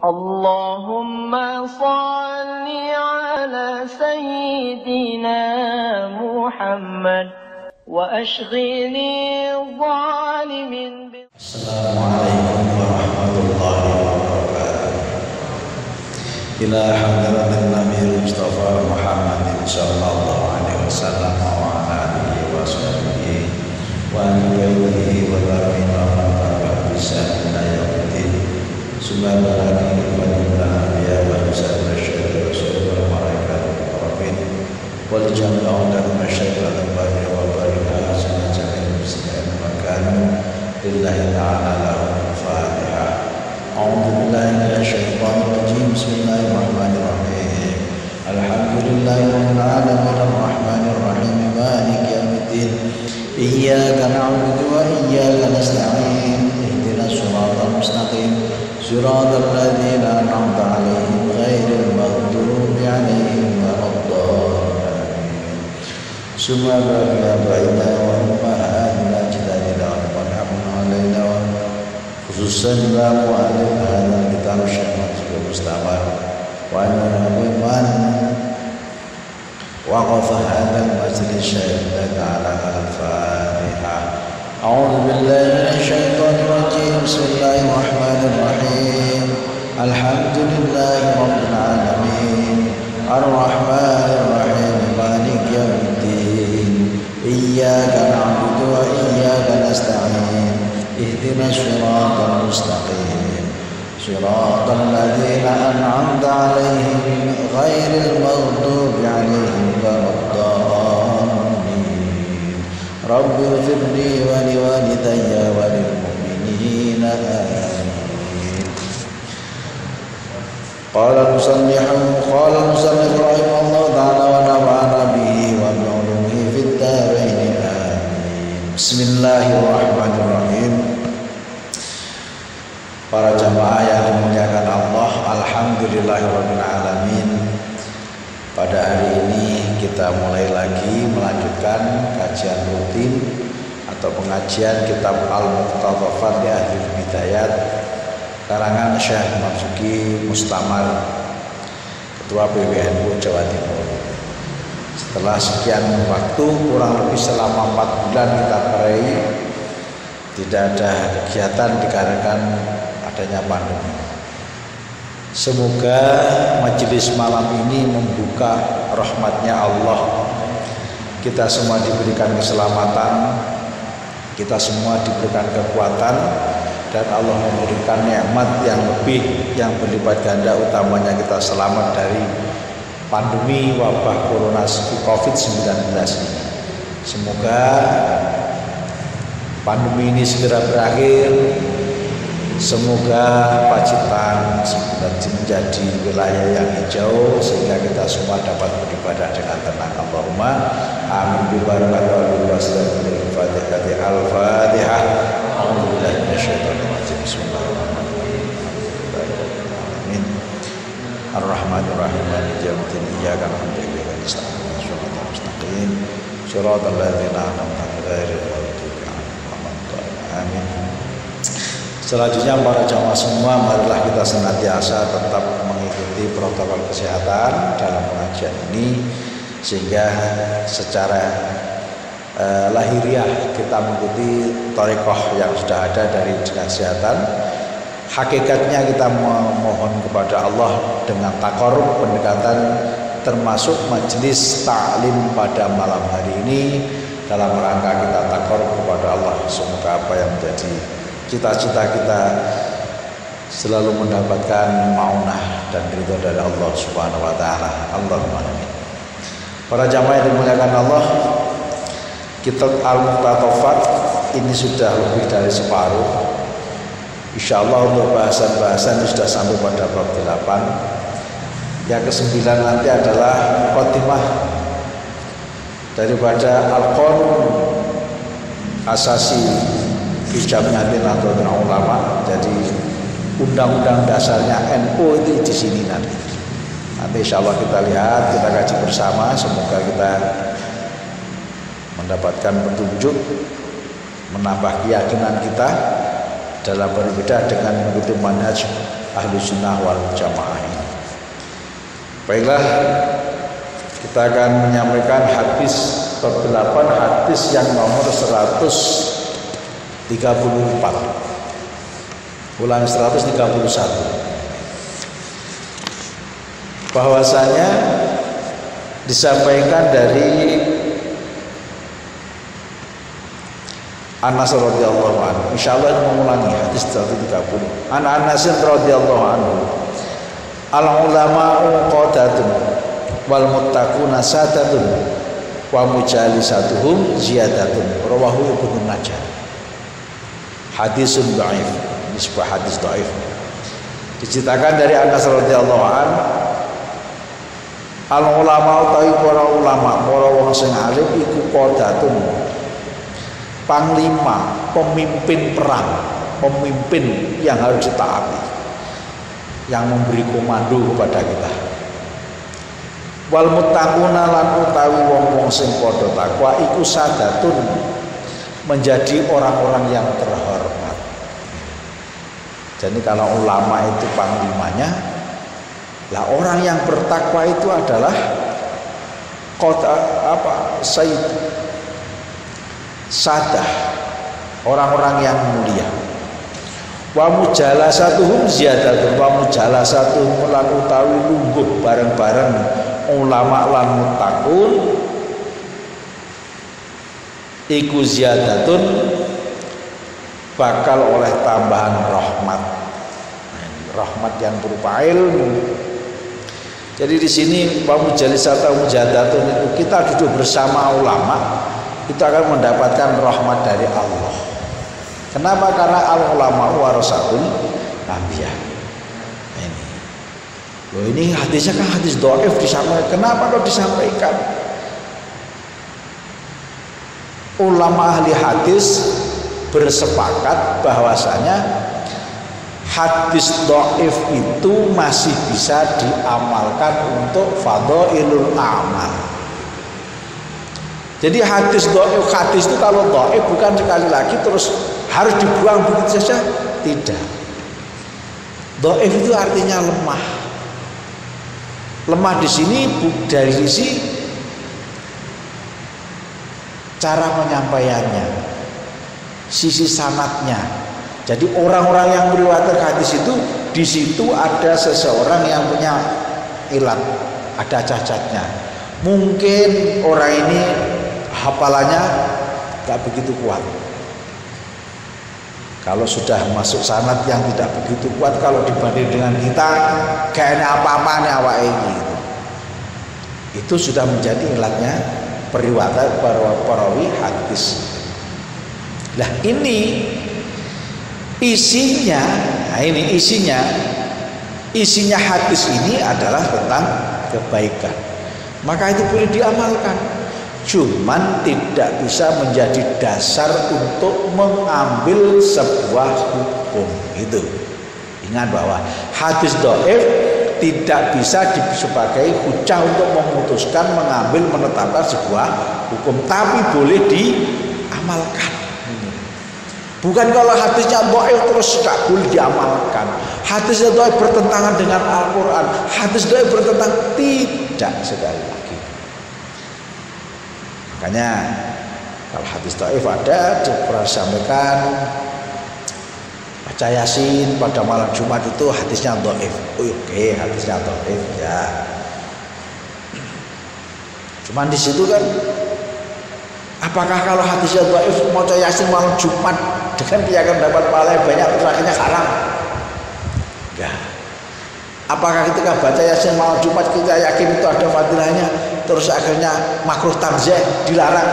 اللهم صل على سيدنا محمد وأشغل الظالم. السلام عليكم ورحمة الله وبركاته. إلى حضرة النبي المصطفى محمد صلى الله عليه وسلم وعلى آله وصحبه وآل بيته وذريته ومن تبعهم بإحسان إلى يوم الدين. Subhana rabbika rabbil izzati wa salamun alal mursalin walhamdulillahi rabbil alamin. Wal jami'u lahu masyai'an bari wa barika hasanah jami'il muslimin wa kanu lillahi ta'ala lahu al-Fatiha. A'udzu billahi minasy syaithanir rajim. Bismillahirrahmanirrahim. Alhamdulillahi rabbil alamin arrahmanir rahim maliki yaumiddin. Iyyaka na'budu wa iyyaka nasta'in. Ihdinas siratal mustaqim. صراط الذين أنعمت عليهم غير المغضوب عليهم ولا الضالين. سبحان ربي أبعدنا وأمهاتنا أجدادنا وأنعمنا علينا خصوصا ومؤلف هذا الكتاب الشيخ منصور المستعمر وأننا بمن وقف هذا المجلس شهد على الفاتحة. أعوذ بالله من الشيطان الرجيم. بسم الله الرحمن الرحيم. الحمد لله رب العالمين الرحمن الرحيم مالك يوم الدين. إياك نعبد وإياك نستعين. اهدنا الصراط المستقيم صراط الذين أنعمت عليهم غير المغضوب عليهم ولا الضالين. رب اغفر لي ولوالدي وللمؤمنين آمين. قال المصنف رحمه الله تعالى ونفعنا به وبعلومه في الدارين آمين. بسم الله الرحمن الرحيم. Para jamaah yang dimuliakan Allah, alhamdulillahirabbil alamin. Pada hari ini kita mulai lagi melanjutkan kajian rutin atau pengajian kitab Al-Muqtadafat di Ahlul Bidayat karangan Syekh Marzuki Mustamar, Ketua PBNU Jawa Timur. Setelah sekian waktu, kurang lebih selama 4 bulan kita perai tidak ada kegiatan dikarenakan adanya pandemi. Semoga majelis malam ini membuka rahmatnya Allah. Kita semua diberikan keselamatan, kita semua diberikan kekuatan, dan Allah memberikan nikmat yang lebih, yang berlipat ganda, utamanya kita selamat dari pandemi wabah corona COVID-19 ini. Semoga pandemi ini segera berakhir. Semoga Pacitan menjadi wilayah yang hijau sehingga kita semua dapat beribadah dengan tenang. Allahumma amin. Al-Fatihah. A'udzubillahi minasyaitonir rajim. Bismillahirrahmanirrahim. Ar-Rahmanir Rahim. Maliki yaumiddin. Iyyaka na'budu wa iyyaka nasta'in. Shiratal mustaqim. Shiratal ladzina an'amta 'alaihim ghairil maghdubi 'alaihim waladdallin. Amin. Selanjutnya para jamaah semua, marilah kita senantiasa tetap mengikuti protokol kesehatan dalam pengajian ini sehingga secara lahiriah kita mengikuti thariqah yang sudah ada dari dinas kesehatan. Hakikatnya kita memohon kepada Allah dengan takarrub, pendekatan, termasuk majelis ta'lim pada malam hari ini dalam rangka kita takarrub kepada Allah. Semoga apa yang menjadi cita-cita kita selalu mendapatkan maunah dan ridho dari Allah Subhanahu wa taala. Allahumma amin. Para jamaah yang dimuliakan Allah, kitab Al-Muqtadafat ini sudah lebih dari separuh. Insyaallah untuk bahasan-bahasan sudah sampai pada bab 8. Yang ke-9 nanti adalah khotimah daripada Al-Qanun Asasi Ijabnya Nahdlatul Ulama. Jadi undang-undang dasarnya NU itu di sini nanti. Insya Allah kita lihat, kita kaji bersama. Semoga kita mendapatkan petunjuk, menambah keyakinan kita dalam beribadah dengan mengikuti manhaj ahlu sunnah wal jamaah ini. Baiklah, kita akan menyampaikan hadis ke-8, hadis yang nomor 134. Ulang 131. Bahwasanya disampaikan dari Anas radhiyallahu anhu. Insyaallah mengulangi hadis 130. Anas radhiyallahu anhu. Al ulama'u qadatun wal muttaquna sadatun wa mujalisatuhum ziyadatun. Rawahu Ibnu Majah. Hadisun dhaif. Ini sebuah hadis dhaif. Diceritakan dari Anas radhiyallahu anhu, al ulama utawi para ulama, para wong sing alim iku qadatun, panglima, pemimpin perang, pemimpin yang harus ditaati, yang memberi komando kepada kita. Wal muttaquna lan utawi wong-wong sing padha takwa iku sadatun, menjadi orang-orang yang terhormat. Jadi kalau ulama itu panglimanya, lah orang yang bertakwa itu adalah sayyid, sadah, orang-orang yang mulia. Wa mujalasatuhum ziyadatun, wa mujalasatuhum lan utawi lungguh bareng-bareng ulama lan muttaqun iku ziyadatun, bakal oleh tambahan rahmat. Rahmat yang berupa ilmu. Jadi di sini wa mujalisatuhum ziyadatun itu kita duduk bersama ulama itu akan mendapatkan rahmat dari Allah. Kenapa? Karena al ulama warasatul anbiya. Ini hadisnya kan hadis dhaif disampaikan. Kenapa kok disampaikan? Ulama ahli hadis bersepakat bahwasanya hadis dhaif itu masih bisa diamalkan untuk fadhailul amal. Jadi hadis itu kalau dhaif bukan sekali lagi terus harus dibuang begitu saja, tidak. Dhaif itu artinya lemah. Lemah di sini dari sisi cara penyampaiannya, sisi sanadnya. Jadi orang-orang yang meriwayatkan hadis itu di situ ada seseorang yang punya ilat, ada cacatnya. Mungkin orang ini hafalannya gak begitu kuat. Kalau sudah masuk sanad yang tidak begitu kuat, kalau dibanding dengan kita kayaknya apa-apa nih awak ini gitu. Itu sudah menjadi ilatnya periwayatan perawi hadis. Nah ini isinya, isinya hadis ini adalah tentang kebaikan. Maka itu boleh diamalkan. Cuman tidak bisa menjadi dasar untuk mengambil sebuah hukum. Itu ingat bahwa hadis dhaif tidak bisa sebagai hujah untuk memutuskan, mengambil, menetapkan sebuah hukum, tapi boleh diamalkan. Bukan kalau hadisnya dhaif terus gak boleh diamalkan. Hadisnya dhaif bertentangan dengan Al-Quran, hadis dhaif bertentangan, tidak sekali lagi. Makanya kalau hadis dhaif ada pernah disampaikan baca Yasin pada malam Jumat itu hadisnya dhaif. Oke, hadisnya dhaif ya. Cuman di situ kan, apakah kalau hadisnya dhaif baca Yasin malam Jumat dengan keyakinan dapat pahala banyak terus akhirnya haram? Enggak. Apakah ketika baca Yasin malam Jumat kita yakin itu ada fadilahnya terus akhirnya makruh tanzih, dilarang?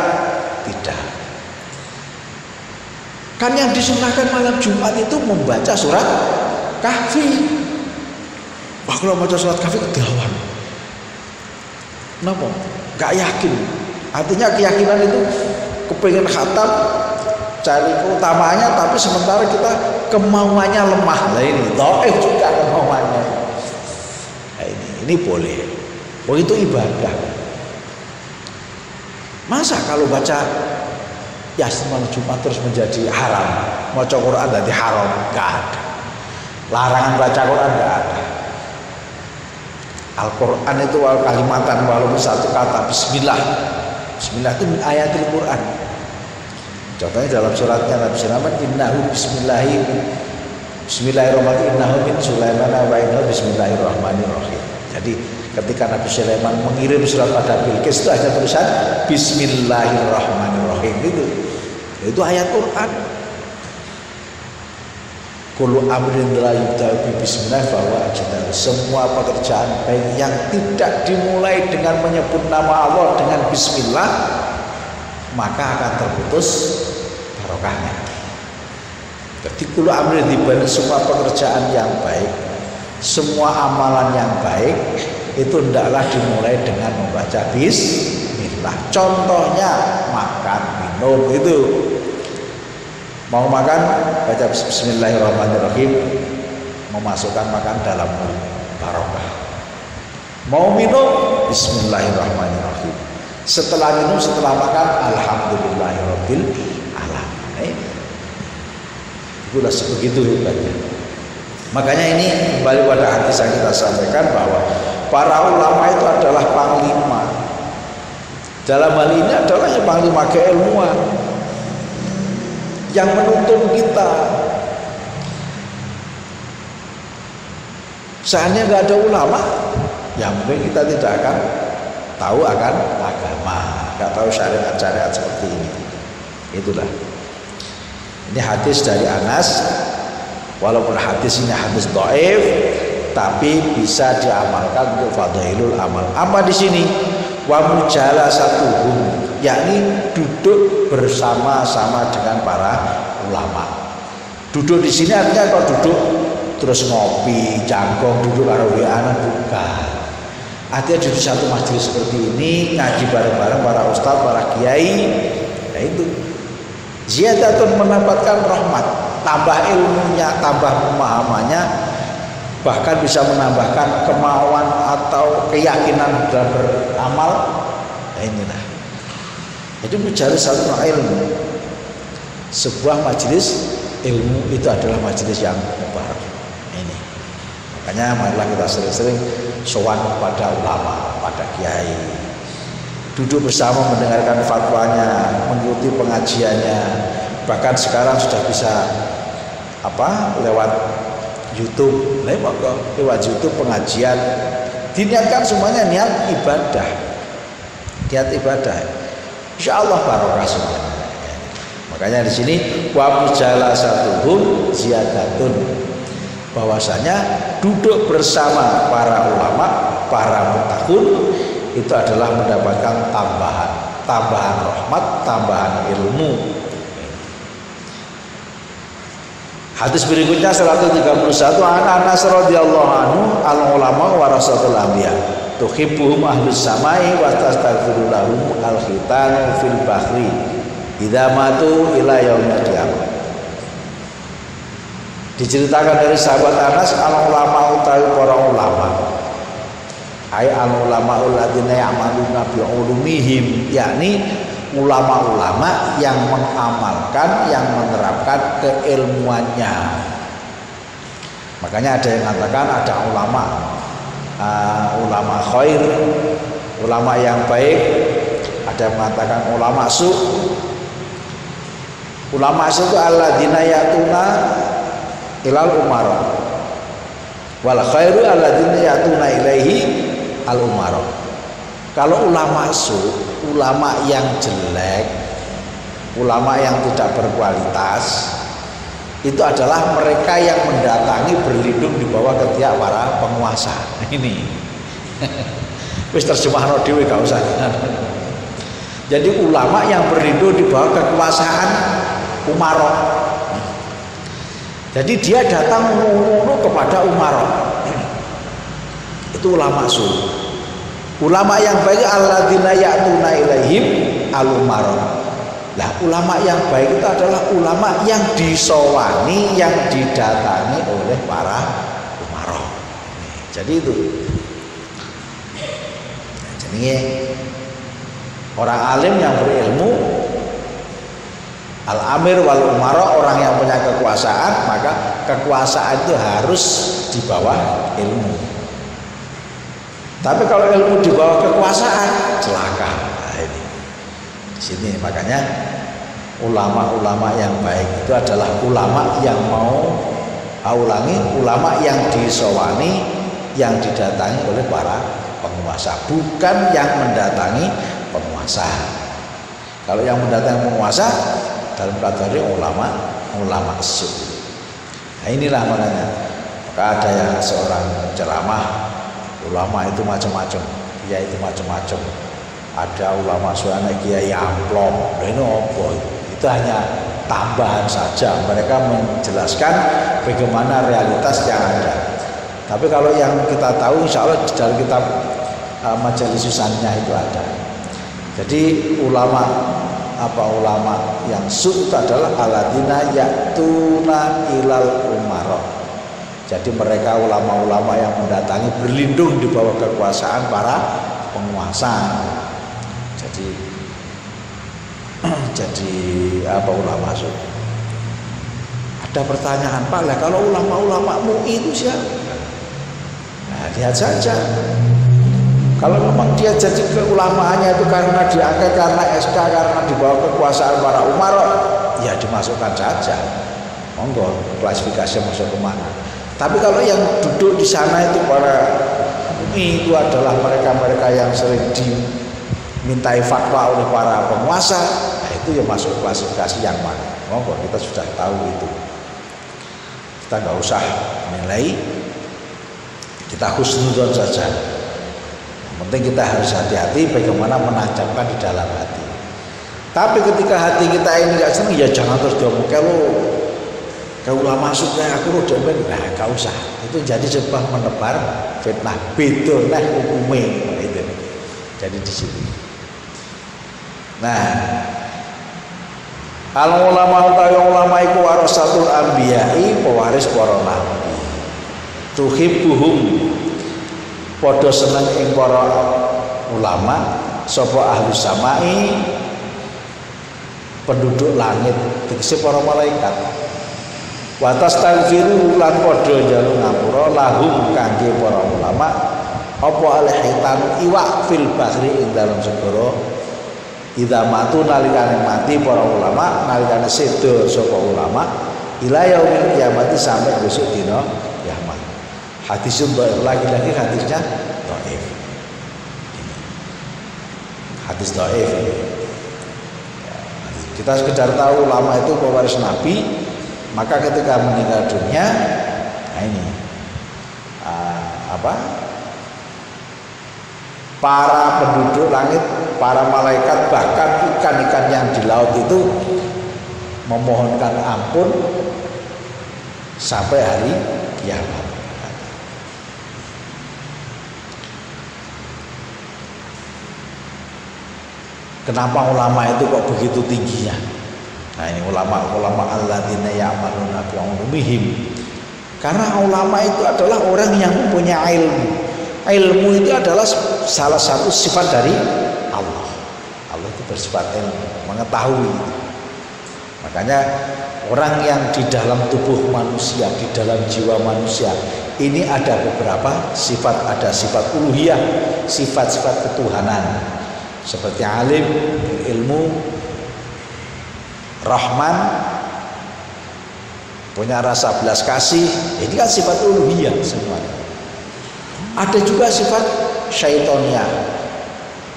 Tidak. Kan yang disunahkan malam Jumat itu membaca surat Kahfi. Wah, kalau baca surat Kahfi kegelawan. Kenapa? Gak yakin. Artinya keyakinan itu kepingin khatam, cari keutamaannya, tapi sementara kita kemauannya lemah. Lah ini dhaif juga kemauannya. Nah, ini boleh. Begitu ibadah. Masa kalau baca Yasin malam Jumat terus menjadi haram, maca Quran jadi haram? Gak ada. Larangan baca Quran enggak ada. Al-Quran itu kalimatan walaupun satu kata bismillah. Bismillah itu min ayatil Quran. Contohnya dalam suratnya Nabi Sulaiman, innahu bismillahirrahmanirrahim, innahu min Sulaiman wa innahu bismillahirrahmanirrahim. Jadi ketika Nabi Sulaiman mengirim surat pada Bilqis itu ada tulisan bismillahirrahmanirrahim itu ayat Quran. Kullu amrin la yubda'u bismillah bahwa semua pekerjaan baik yang tidak dimulai dengan menyebut nama Allah dengan bismillah maka akan terputus barokahnya. Jadi kullu amrin dibanding semua pekerjaan yang baik, semua amalan yang baik itu hendaklah dimulai dengan membaca bismillah. Contohnya makan, minum itu. Mau makan baca bismillahirrahmanirrahim, memasukkan makan dalam mulut barokah. Mau minum bismillahirrahmanirrahim. Setelah minum, setelah makan alhamdulillahirabbil alamin. Itulah sebegitu hebatnya. Makanya ini kembali pada hadis yang kita sampaikan bahwa para ulama itu adalah panglima. Dalam hal ini adalah yang panglima keilmuan yang menuntun kita. Seandainya nggak ada ulama, ya mungkin kita tidak akan tahu akan agama, nggak tahu syariat-syariat seperti ini. Itulah. Ini hadis dari Anas, walaupun hadis ini hadis dhaif, tapi bisa diamalkan untuk fadhailul amal. Apa di sini? Wa mujalasatuhum, yakni duduk bersama-sama dengan para ulama. Duduk di sini artinya kalau duduk terus ngopi, jangkong, duduk karo anak bukan. Artinya duduk satu majelis seperti ini, ngaji bareng-bareng para ustadz, para kiai. Nah itu ziyadatun, mendapatkan rahmat, tambah ilmunya, tambah pemahamannya, bahkan bisa menambahkan kemauan atau keyakinan dalam beramal. Nah inilah. Itu majalisatul ilmu. Sebuah majelis ilmu itu adalah majelis yang mubarak. Ini. Makanya marilah kita sering-sering sowan kepada ulama, pada kiai. Duduk bersama mendengarkan fatwanya, mengikuti pengajiannya. Bahkan sekarang sudah bisa lewat YouTube, lewat YouTube pengajian. Diniatkan semuanya niat ibadah. Niat ibadah. Insya Allah barokah semua. Makanya di sini wa mujalasatuhum ziyadatun, bahwasanya duduk bersama para ulama, para mutakhun itu adalah mendapatkan tambahan rahmat, tambahan ilmu. Hadis berikutnya 131, Anas radhiyallahu anhu, al ulama warasatul anbiya. Tuhibbuhum ahlus samai wa tastaghfiru lahum al-khitan fil bahri idza matu ila yaumil qiyamah. Diceritakan dari sahabat Anas, al-ulama utawi para ulama. Ai al-ulama alladziina ya'maluna bi ulumihim, yakni ulama-ulama yang mengamalkan, yang menerapkan keilmuannya. Makanya ada yang mengatakan ada ulama khair, ulama yang baik, ada yang mengatakan ulama su. Ulama su itu alladzina yatuna ilal umara, wal khairu alladzina yatuna ilaihi al umara. Kalau ulama su, ulama yang jelek, ulama yang tidak berkualitas, itu adalah mereka yang mendatangi berlindung di bawah ketiak para penguasa. Ini wis terjemahno dhewe gak usah. Jadi ulama yang berlindung di bawah kekuasaan umarok. Jadi dia datang menurut kepada umarok. Itu ulama su. Ulama yang baik alladzina ya'tuna ilaihim al-umarok. Nah, ulama yang baik itu adalah ulama yang disowani, yang didatangi oleh para umarok. Jadi itu. Jadi orang alim yang berilmu Al-amir wal umara, orang yang punya kekuasaan, maka kekuasaan itu harus di bawah ilmu. Tapi kalau ilmu di bawah kekuasaan, celaka. Nah, ini di sini makanya ulama-ulama yang baik itu adalah ulama yang mau ulama yang disowani, yang didatangi oleh para penguasa, bukan yang mendatangi penguasa. Kalau yang mendatangi penguasa dalam kategori ulama su. Nah, inilah makanya maka ada yang seorang ceramah, ulama itu macam-macam, dia itu macam-macam. Ada ulama suara kiai amplop, ini apa? Itu hanya tambahan saja. Mereka menjelaskan bagaimana realitas yang ada. Tapi kalau yang kita tahu, insya Allah di dalam kitab Majelis Susannya itu ada. Jadi ulama yang su itu adalah aladina ya'tuna ilal umara. Jadi mereka ulama-ulama yang mendatangi, berlindung di bawah kekuasaan para penguasa. Jadi ulama su. Ada pertanyaan, Pak, lah kalau ulama-ulama MUI itu siapa? Nah, lihat saja. Kalau memang dia jadi keulamaannya itu karena diangkat karena SK, karena di bawah kekuasaan para umara, ya dimasukkan saja. Monggo klasifikasi masuk kemana. Tapi kalau yang duduk di sana itu para MUI itu adalah mereka-mereka yang sering dimintai fatwa oleh para penguasa, nah itu ya masuk klasifikasi yang mana. Monggo, kita sudah tahu itu. Kita nggak usah menilai, kita husnudzon saja. Yang penting kita harus hati-hati bagaimana menancapkan di dalam hati. Tapi ketika hati kita ini nggak senang, ya jangan terus diomong kalau masuk kayak aku udah nah nggak usah. Itu jadi sebab menebar fitnah. Betul nah hukumnya itu. Jadi di sini. Nah, kalau ulama itu warasatul anbiya'i, pewaris para nabi. Tuhibbuhum, padha seneng ing para ulama, sapa ahli samai, penduduk langit, tegese para malaikat. Wa tastaghfiru lan padha njaluk ngapura lahum kangge para ulama, apa alhitan iwak fil bahri ing dalem segara. Idza matu nalikane mati para ulama, nalikane sedo sapa ulama, ila yaumil kiamat sampai besok dina kiamat. Hadisun lagi-lagi hadisnya dhaif. Hadis dhaif. Kita sekedar tahu ulama itu pewaris nabi, maka ketika meninggal dunia, nah ini para penduduk langit, para malaikat, bahkan ikan-ikan yang di laut itu memohonkan ampun sampai hari kiamat. Kenapa ulama itu kok begitu tingginya? Nah ini ulama alladzina ya'maluna bi ulumihim. Karena ulama itu adalah orang yang mempunyai ilmu. Ilmu itu adalah salah satu sifat dari Allah. Allah itu bersifat ilmu, mengetahui. Makanya orang yang di dalam tubuh manusia, di dalam jiwa manusia, ini ada beberapa sifat, ada sifat uluhiyah, sifat-sifat ketuhanan. Seperti alim, ilmu, rahman, punya rasa belas kasih, ini kan sifat uluhiyah semuanya. Ada juga sifat syaitoniyah,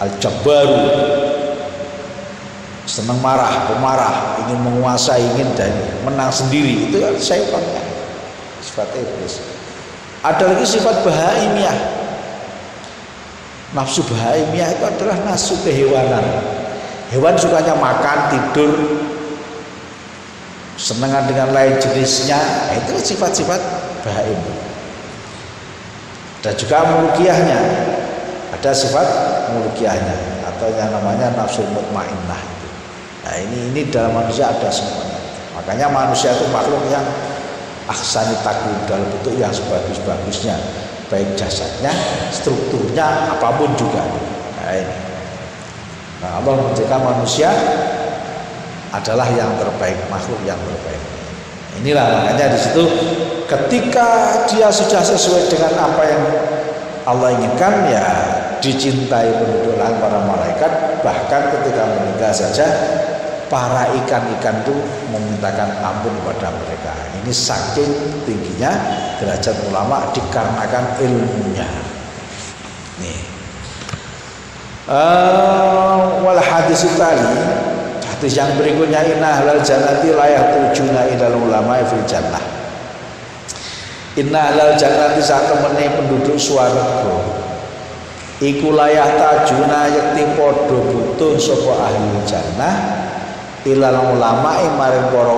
al-jabbaru, senang marah, pemarah, ingin menguasai, ingin dan menang sendiri, itu syaitoniyah, sifat iblis. Ada lagi sifat bahaimiyah. Nafsu bahaimiyah itu adalah nafsu kehewanan. Hewan sukanya makan, tidur, senang dengan lain jenisnya, itu sifat-sifat bahaim. Dan juga mulkiyahnya, ada sifat mulkiyahnya atau yang namanya nafsu mutmainnah. Nah ini dalam manusia ada semuanya. Makanya manusia itu makhluk yang ahsani takwim, dalam bentuk yang sebagus-bagusnya, baik jasadnya, strukturnya, apapun juga. Nah ini. Nah Allah menjadikan manusia adalah yang terbaik, makhluk yang terbaik. Inilah makanya di situ ketika dia sudah sesuai dengan apa yang Allah inginkan, ya dicintai penduduk langit, para malaikat. Bahkan ketika meninggal saja para ikan-ikan itu memintakan ampun kepada mereka. Ini saking tingginya derajat ulama dikarenakan ilmunya. Nih. Wal hadis tadi, hadis yang berikutnya, inna ahlal jannati la yahtujuna ilal ulama fil jannah. Inna ahlal jannati sak temene penduduk swarga iku la yahtajuna yakti padha butuh sapa ahli jannah ilal ulama maring para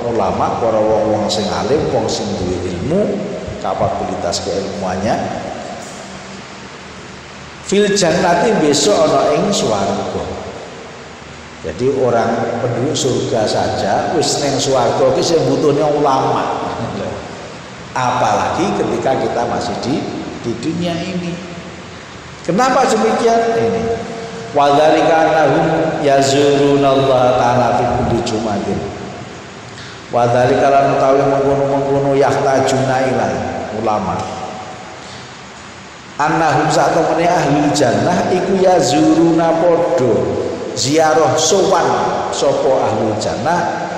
ulama, para wong sing alim, wong sing duwe ilmu, kapabilitas keilmuannya. Fil jannati besok ana ing swarga. Jadi orang penduduk surga saja wis ning swarga iki sing butuhne ulama. Apalagi ketika kita masih di dunia ini. Kenapa demikian? Ini wadzalika annahum yazurunallaha ta'ala fi kulli jumatin. Wadzalika lan utawi mengkono yahtajuna ila ulama. Annahum satemene ahli jannah iku yazuruna padha ziarah sowan sapa ahli jannah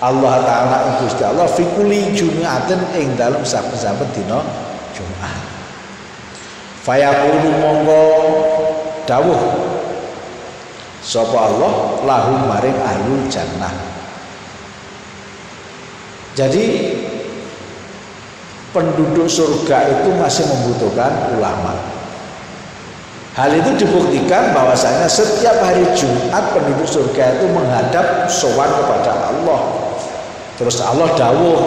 Allah taala Gusti Allah fi kulli jumatin ing dalem saben-saben dina Jumat. Fayaqulu monggo dawuh sapa Allah lahum maring ahlul jannah. Jadi penduduk surga itu masih membutuhkan ulama. Hal itu dibuktikan bahwasanya setiap hari Jumat penduduk surga itu menghadap sowan kepada Allah. Terus Allah dawuh,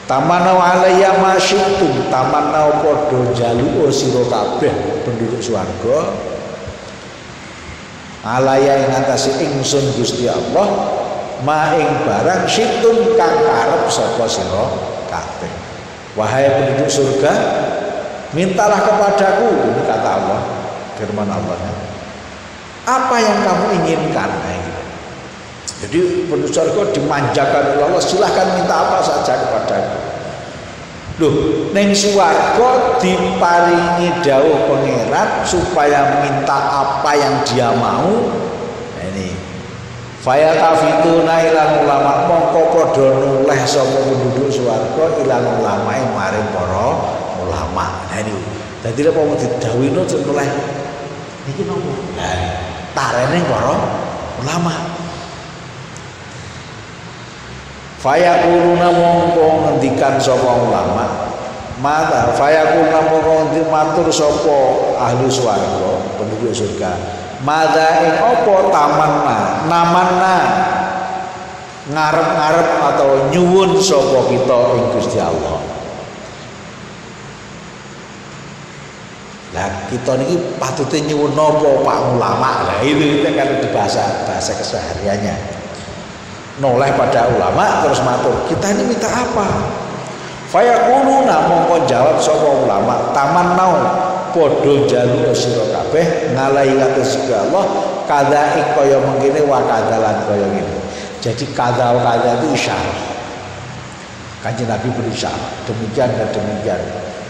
tamanau alayya masyitum, tamanau padha njaluk sira kabeh penduduk swarga alayya ing atase ingsun Gusti Allah ma ing barang syitun kang karep sapa sira kabeh. Wahai penduduk surga, mintalah kepadaku, ini kata Allah, firman Allah, apa yang kamu inginkan. Jadi penduduk surga dimanjakan oleh Allah, silahkan minta apa saja kepadaku. Loh, ning swarga diparingi dawuh pangeran supaya minta apa yang dia mau. Nah, ini fayatafituna ilal ulama, mongko padha noleh sapa penduduk swarga ilal ulama maring para ulama. Nah ini dadi apa mau didhawuhno noleh niki nopo? Nah, tarene para ulama. Fayaquluna mongko ngendikan sapa ulama, mata fayaquluna mongko matur sapa ahli swarga penduduk surga, mada ing apa tamanna namanna ngarep-ngarep atau nyuwun sapa kita ing Gusti Allah. Lah kita niki patute nyuwun napa Pak ulama? Lah itu kan di bahasa kesehariannya. Noleh pada ulama terus matur, kita ini minta apa? Fayaquluna mongko jawab sapa ulama, tamannau padha njaluk sira kabeh ngalahi kados Allah kada ing kaya mengkene wa kadalan kaya ngene. Jadi kada itu isyarat. Kanjeng Nabi berisyarat demikian dan demikian.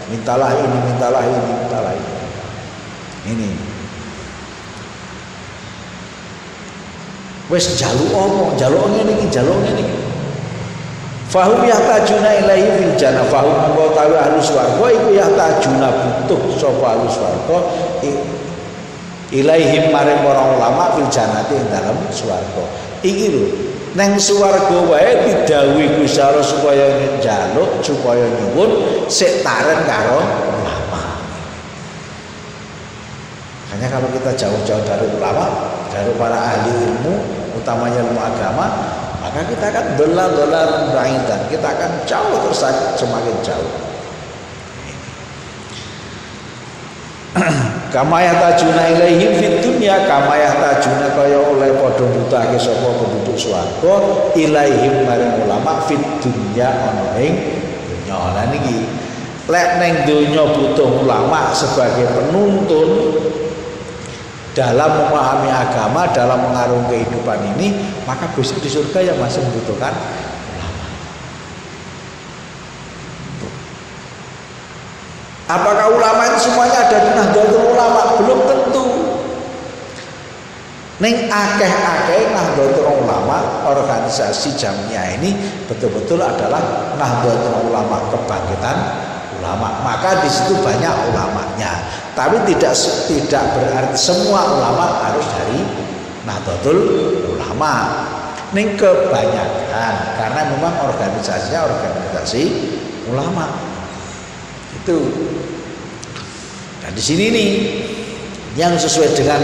Mintalah ini, mintalah ini, mintalah ini. Ini wis njaluk apa? Njaluk ngene iki, njaluk ngene iki. Fahum yahtajuna ilaihi fil jannah, fahum mongko tawi ahli swarga iku yahtajuna butuh sapa ahli swarga ilaihim maring para ulama fil jannati ing dalem swarga. Iki lho, nang swarga wae didhawuhi Gusti Allah supaya njaluk, supaya nyuwun sik taren karo ulama. Hanya kalau kita jauh-jauh dari ulama, dari para ahli ilmu, utamanya ilmu agama, maka kita akan dolar-dolar baitan, kita akan jauh terus semakin jauh. Kama yahtajuna ilaihim fid dunya, kama yahtajuna kaya oleh padha butake sapa penduduk swarga ilaihim maring ulama fid dunya ana ing dunya. Lah niki lek ning donya butuh ulama sebagai penuntun, dalam memahami agama, dalam mengarungi kehidupan ini, maka besok di surga yang masih membutuhkan ulama. Apakah ulama itu semuanya ada di Nahdlatul Ulama? Belum tentu. Ning akeh-akeh Nahdlatul Ulama, organisasi Jamiah ini betul-betul adalah Nahdlatul Ulama, kebangkitan ulama. Maka di situ banyak ulamanya. Tapi tidak berarti semua ulama harus dari Nahdlatul Ulama. Ning kebanyakan karena memang organisasinya organisasi ulama. Itu. Dan di sini nih yang sesuai dengan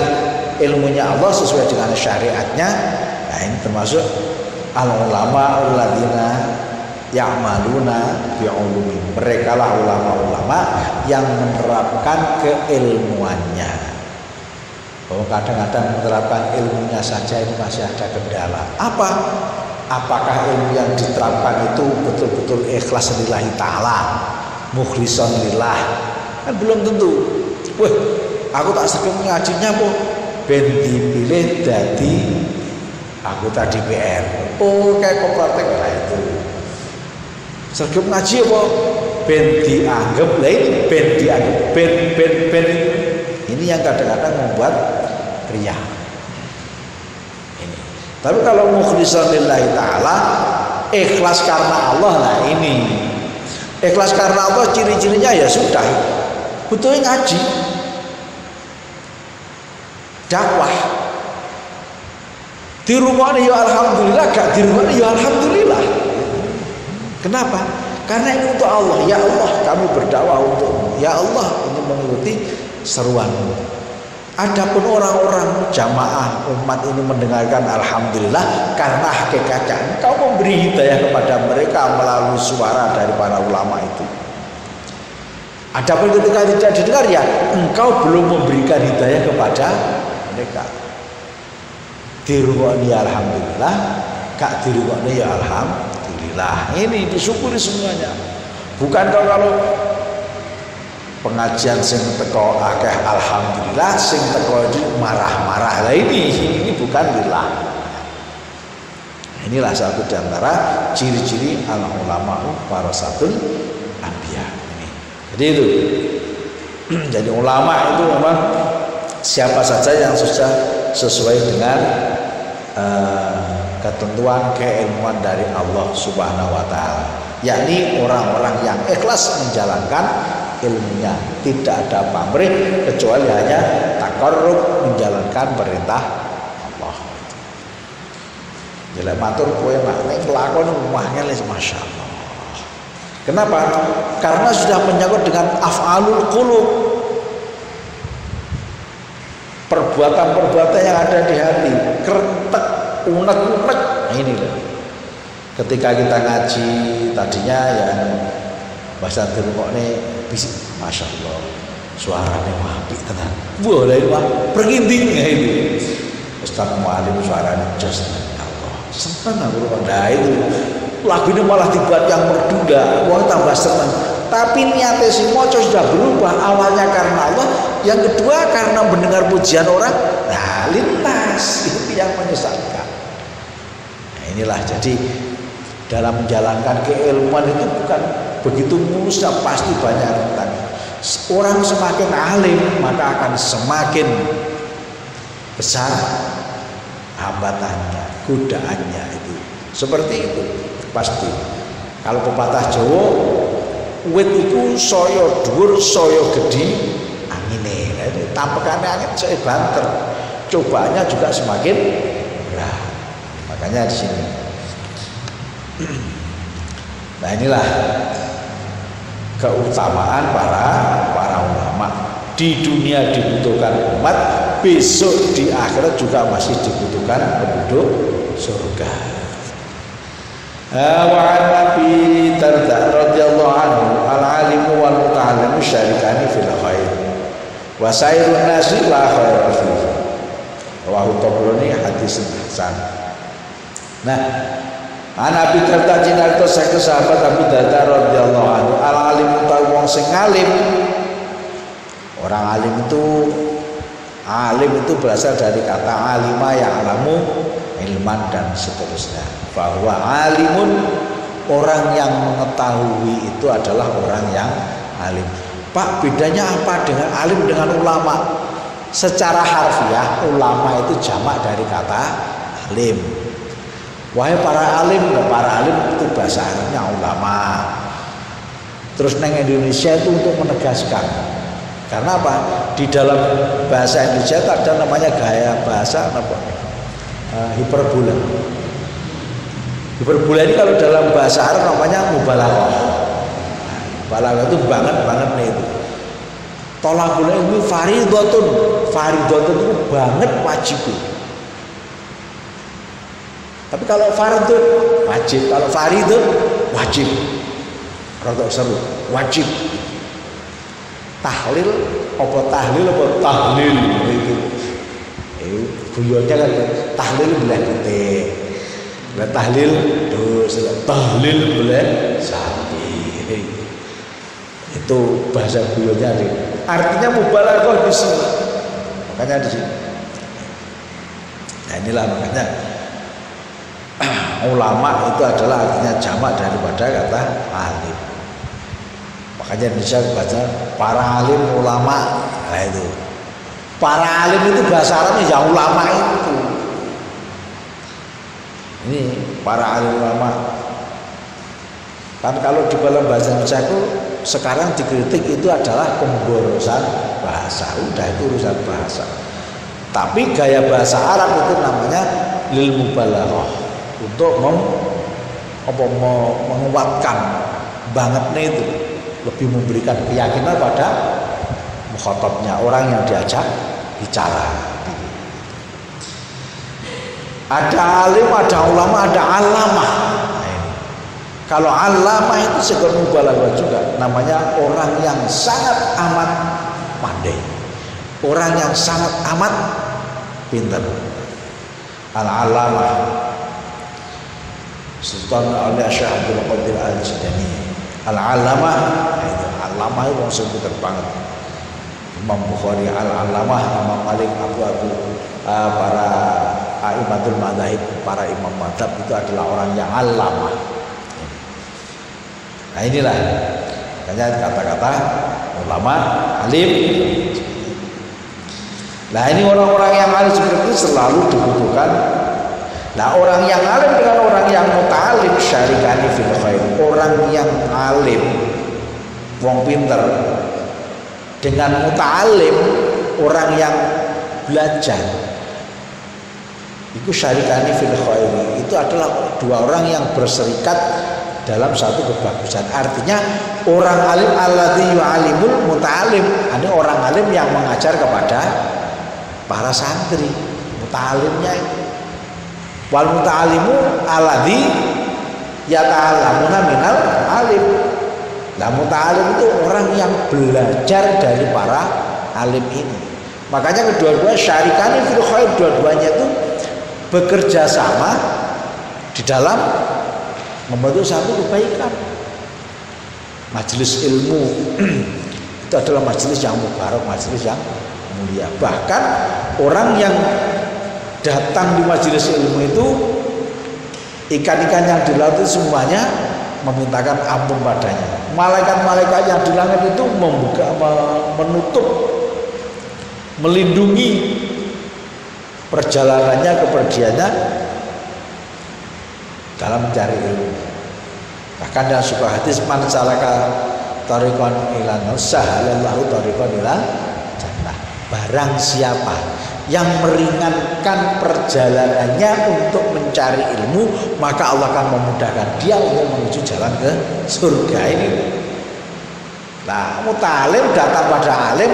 ilmunya Allah, sesuai dengan syariatnya, nah ini termasuk al-ulama alladzina ya'maluna bi'ulumi. Mereka lah ulama-ulama yang menerapkan keilmuannya. Oh, kadang-kadang menerapkan ilmunya saja ini masih ada kendala. Apakah ilmu yang diterapkan itu betul-betul ikhlas lillahi ta'ala, mukhlishon lillah? Kan belum tentu. Wah, aku tak sregep ngajinya kok ben dipilih dadi anggota DPR. Oh, kayak kopertek lah itu. Sregep ngaji apa? Ben dianggap lain, ben dianggap ben. Ini yang kadang-kadang membuat riya. Ini. Tapi kalau mukhlishon lillahi ta'ala, ikhlas karena Allah, lah ini. Ikhlas karena Allah ciri-cirinya ya sudah. Butuhnya ngaji. Dakwah. Di rumah ini ya alhamdulillah, gak di rumah ini ya alhamdulillah. Kenapa? Karena ini untuk Allah. Ya Allah, kami berdakwah untuk ya Allah, untuk mengikuti seruanmu. Adapun orang-orang jamaah umat ini mendengarkan alhamdulillah karena hakikatnya engkau memberi hidayah kepada mereka melalui suara dari para ulama itu. Adapun ketika tidak didengar ya engkau belum memberikan hidayah kepada mereka. Dirungokni alhamdulillah, gak dirungokni ya alhamdulillah. Ini disyukuri semuanya. Bukan kalau pengajian sing teko akeh alhamdulillah, sing teko marah-marah. Lah ini bukan lillah. Inilah satu di antara ciri-ciri al-ulama warasatul anbiya. Ini. Jadi itu. Jadi ulama itu memang siapa saja yang sudah sesuai dengan ketentuan keilmuan dari Allah Subhanahu wa taala, yakni orang-orang yang ikhlas menjalankan ilmunya, tidak ada pamrih kecuali hanya taqarrub menjalankan perintah Allah. Jelek matur kowe nek nglakoni umahnya les masyaallah. Kenapa? Karena sudah menyangkut dengan af'alul qulub. Perbuatan-perbuatan yang ada di hati, kerentek, unek-unek. Nah ini loh. Ketika kita ngaji tadinya ya bahasa dirungokne bisik, masya Allah, suaranya apik tenan. Boleh wah perginding ya ini. Ustaz Mualim suaranya just Allah. Seneng aku nah itu. Lagu ini malah dibuat yang merdu, wong tambah seneng. Tapi niatnya si moco sudah berubah. Awalnya karena Allah, yang kedua karena mendengar pujian orang. Nah lintas itu yang menyesatkan. Nah inilah jadi dalam menjalankan keilmuan itu bukan begitu mulus, pasti banyak rintangan. Orang semakin alim maka akan semakin besar hambatannya, godaannya itu. Seperti itu pasti. Kalau pepatah Jawa, wit iku saya dhuwur saya gedhi angine. Nah, tampekane angin saya banter. Cobaannya juga semakin berat. Makanya di sini. Nah inilah keutamaan para ulama. Di dunia dibutuhkan umat, besok di akhirat juga masih dibutuhkan penduduk surga. Wa an Abi Darda radhiyallahu anhu al-alimu wal muta'allimu syarikani fil khair wa sairun nasi la khaira fihi. Rawahu Tabrani hadis hasan. Nah, an Abi Darda cinarto saking sahabat Abi Darda radhiyallahu anhu al-alimu ta wong sing alim. Orang alim itu Alim itu berasal dari kata alima ya'lamu ilman dan seterusnya. Bahwa alimun, orang yang mengetahui itu adalah orang yang alim. Pak, bedanya apa dengan alim dengan ulama? Secara harfiah ulama itu jamak dari kata alim. Wahai para alim, para alim itu bahasa Arabnya ulama. Terus neng Indonesia itu untuk menegaskan. Karena apa? Di dalam bahasa Indonesia itu ada namanya gaya bahasa apa? Hiperbola. Hiperbola ini kalau dalam bahasa Arab namanya mubalaghah. Mubalaghah itu banget nih itu. Tolakul ilmi faridhatun. Faridhatun itu banget wajib. Tapi kalau fardun wajib, kalau faridun wajib. Rodok seru, wajib. Tahlil apa tahlil apa tahlil itu. Guyonnya kan tahlil belah titik. Belah tahlil dos, tahlil belah sapi. Itu bahasa guyonnya nih. Artinya mubalaghah di sini. Makanya di sini. Nah inilah makanya ulama itu adalah artinya jamak daripada kata alim. Makanya Indonesia baca para alim ulama. Nah itu para alim itu bahasa Arabnya ya ulama itu. Ini para alim ulama. Kan kalau di dalam bahasa Indonesia itu sekarang dikritik itu adalah pemborosan bahasa. Udah itu urusan bahasa. Tapi gaya bahasa Arab itu namanya lil mubalaghah, untuk menguatkan bangetnya itu, lebih memberikan keyakinan pada mukhatabnya, orang yang diajak bicara. Ada alim, ada ulama, ada alamah. Kalau alamah itu sekedar mubalaghah juga, namanya orang yang sangat amat pandai, orang yang sangat amat pintar. Al-alamah Sultan Al-Syekh Abdul Qadir Al-Jilani. Al-alamah, itu alamah itu langsung pintar banget. Imam Bukhari al-alamah, Imam Malik, para a'immatul madzhab, para imam madzhab itu adalah orang yang alamah. Nah inilah makanya kata-kata ulama, alim. Nah ini orang-orang yang alim seperti itu selalu dibutuhkan. Nah orang yang alim dengan orang yang muta'alim syarikani fil khair. Orang yang alim, wong pinter, dengan muta'alim, orang yang belajar, itu syarikani fil khair. Itu adalah dua orang yang berserikat dalam satu kebagusan. Artinya orang alim alladzi yu'alimul muta'alim. Ada orang alim yang mengajar kepada para santri. Muta'alimnya wal muta'alimu alladzi yata'allamuna minal alim. Nah muta'alim itu orang yang belajar dari para alim ini. Makanya kedua-dua syarikani fil khair, dua-duanya itu bekerja sama di dalam membentuk satu kebaikan. Majelis ilmu itu adalah majelis yang mubarak, majelis yang mulia. Bahkan orang yang datang di majelis ilmu itu, ikan-ikan yang di laut itu semuanya memintakan ampun padanya. Malaikat-malaikat yang di langit itu membuka, menutup, melindungi perjalanannya, kepergiannya dalam mencari ilmu. Bahkan dalam sebuah hadis, man salaka tariqan ila sahalallahu tariqan ila jannah. Barang siapa yang meringankan perjalanannya untuk mencari ilmu, maka Allah akan memudahkan dia untuk menuju jalan ke surga ini. Nah, muta'alim datang pada alim,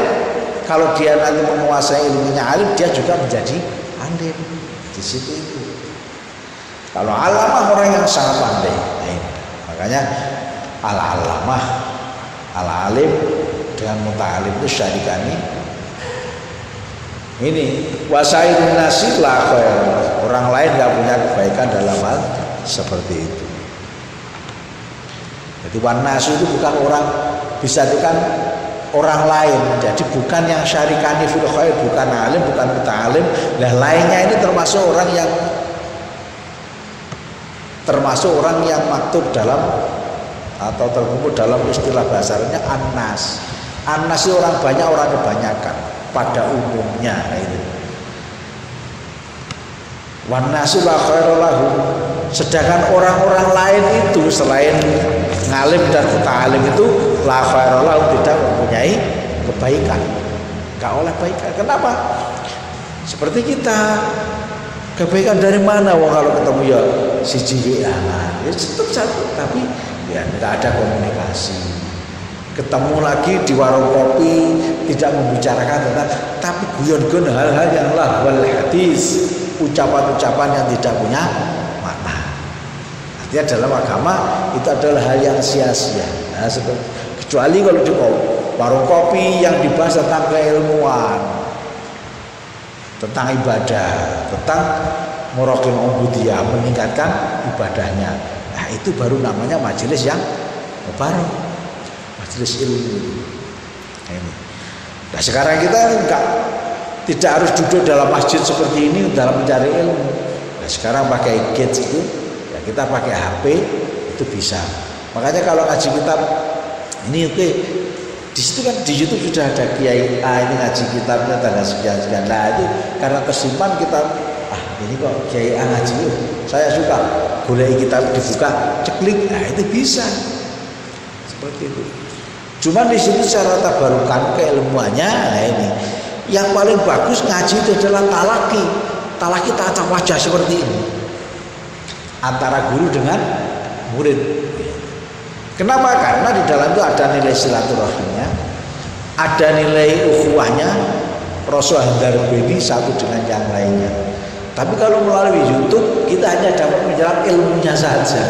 kalau dia nanti menguasai ilmunya alim, dia juga menjadi alim. Di situ itu. Kalau alamah orang yang sangat pandai. Nah, makanya al-alamah, al-alim dengan muta'alim itu syarikani. Ini wasailun nasi la khair. Orang lain enggak punya kebaikan dalam hal seperti itu. Jadi wan nasu itu bukan orang, bisa kan orang lain. Jadi bukan yang syarikani fil khair, bukan alim, bukan muta'alim. Nah, lainnya ini termasuk orang yang maktub dalam atau terkumpul dalam istilah bahasanya annas. Annas itu orang banyak, orang kebanyakan pada umumnya itu. Wan nasu la khairu lahum. Sedangkan orang-orang lain itu selain ngalim dan muta'alim itu la khairu lahum, tidak mempunyai kebaikan. Enggak oleh kebaikan. Kenapa? Seperti kita. Kebaikan dari mana? Wong kalau ketemu ya siji ya tetap satu, tapi ya enggak ada komunikasi. Ketemu lagi di warung kopi tidak membicarakan tentang, tapi guyon-guyon hal-hal yang lahwal hadis, ucapan-ucapan yang tidak punya makna. Artinya dalam agama itu adalah hal yang sia-sia. Nah, kecuali kalau di warung kopi yang dibahas tentang keilmuan, tentang ibadah, tentang muraqim ubudiyah, meningkatkan ibadahnya. Nah, itu baru namanya majelis yang baru, majelis ilmu. Nah, ini. Nah, sekarang kita tidak harus duduk dalam masjid seperti ini dalam mencari ilmu. Nah, sekarang pakai gadget itu, ya kita pakai HP itu bisa. Makanya kalau ngaji kitab ini di situ kan di YouTube sudah ada kiai ini ngaji kitabnya tanggal sekian-sekian. Nah, itu karena tersimpan kita ini kok kiai ngaji yuk, saya suka boleh kitab dibuka ceklik. Nah, itu bisa seperti itu. Cuman di situ cara tabarukan keilmuannya. Nah, ini yang paling bagus ngaji itu adalah talaki tata wajah seperti ini antara guru dengan murid. Kenapa? Karena di dalam itu ada nilai silaturahminya, ada nilai ukhuwahnya, Rasul Handarbeni satu dengan yang lainnya. Tapi kalau melalui YouTube kita hanya dapat menjelaskan ilmunya saja,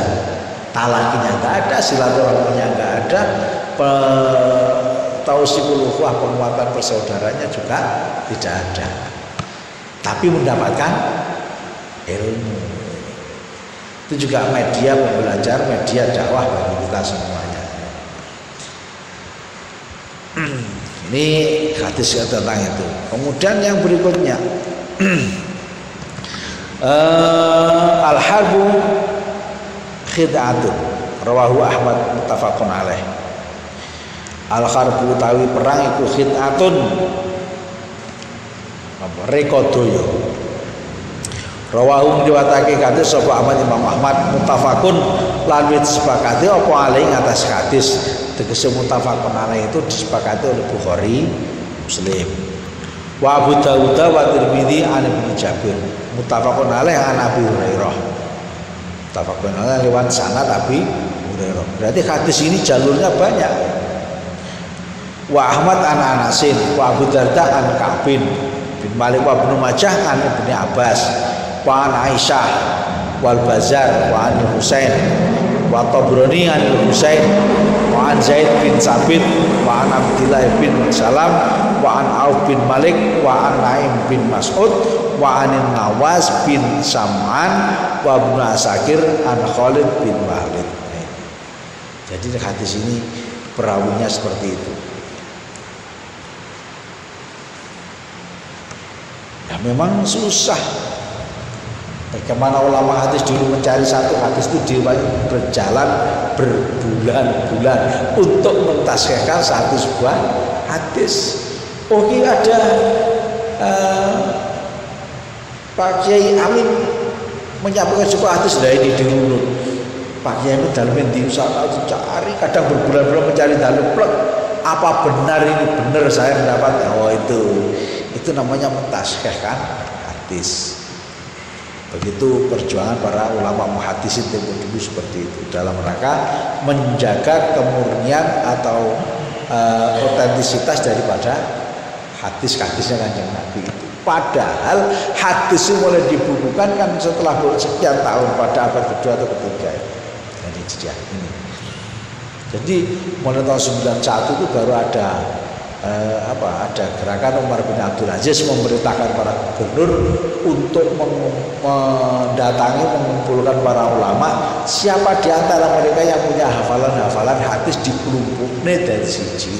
talakinya nggak ada, silaturahminya nggak ada, tausiqul ukhuwah, penguatan persaudaranya juga tidak ada. Tapi mendapatkan ilmu. Itu juga media pembelajar, media dakwah bagi kita semuanya. Ini hadis tentang itu. Kemudian yang berikutnya, al-harbu khid'atun, rawahu Ahmad muttafaqun alaih. Al-harbu utawi perang itu khid'atun, rekodoyo. Rawahu riwayatake hadis sapa Ahmad Imam Ahmad muttafaqun lan disepakati apa alih atas hadis. Tegese muttafaqun alaih itu disepakati oleh Bukhari, Muslim. Wa Abu Dawud wa Tirmidzi an Ibnu Jabir. Muttafaqun alaih an Abi Hurairah. Muttafaqun alaih lewat sanad Abi Hurairah. Berarti hadis ini jalurnya banyak. Wa Ahmad an Anasin, wa Abu Darda an Ka'bin bin Malik wa Ibnu Majah an Ibnu Abbas. Wa an Aisyah wal Bazar wa an Husain wa Tabrani an Husain wa an Zaid bin Sabit wa an Abdullah bin Salam wa an Auf bin Malik wa an Naim bin Mas'ud wa an Nawas bin Sam'an wa Ibnu Asakir an Khalid bin Walid. Jadi hadis ini perawinya seperti itu. Ya memang susah. Bagaimana ulama hadis dulu mencari satu hadis itu berjalan berbulan-bulan untuk mentasihkan satu sebuah hadis. Oh, ini ada Pak Kiai Amin menyampaikan sebuah hadis, lah ini diurut. Pak Kiai Amin dalam di usaha itu cari, kadang berbulan-bulan mencari dalam plek. Apa benar ini benar saya mendapat? Oh, itu namanya mentasihkan hadis. Begitu perjuangan para ulama muhaddisin tempo dulu seperti itu dalam rangka menjaga kemurnian atau otentisitas daripada hadis-hadisnya Kanjeng Nabi itu. Padahal hadis itu mulai dibukukan kan setelah sekian tahun pada abad kedua atau ketiga. Jadi ini. Jadi mulai tahun 91 itu baru ada ada gerakan Umar bin Abdul Aziz memerintahkan para gubernur untuk mendatangi, mengumpulkan para ulama. Siapa di antara mereka yang punya hafalan-hafalan hadis dikelompoknya dari siji.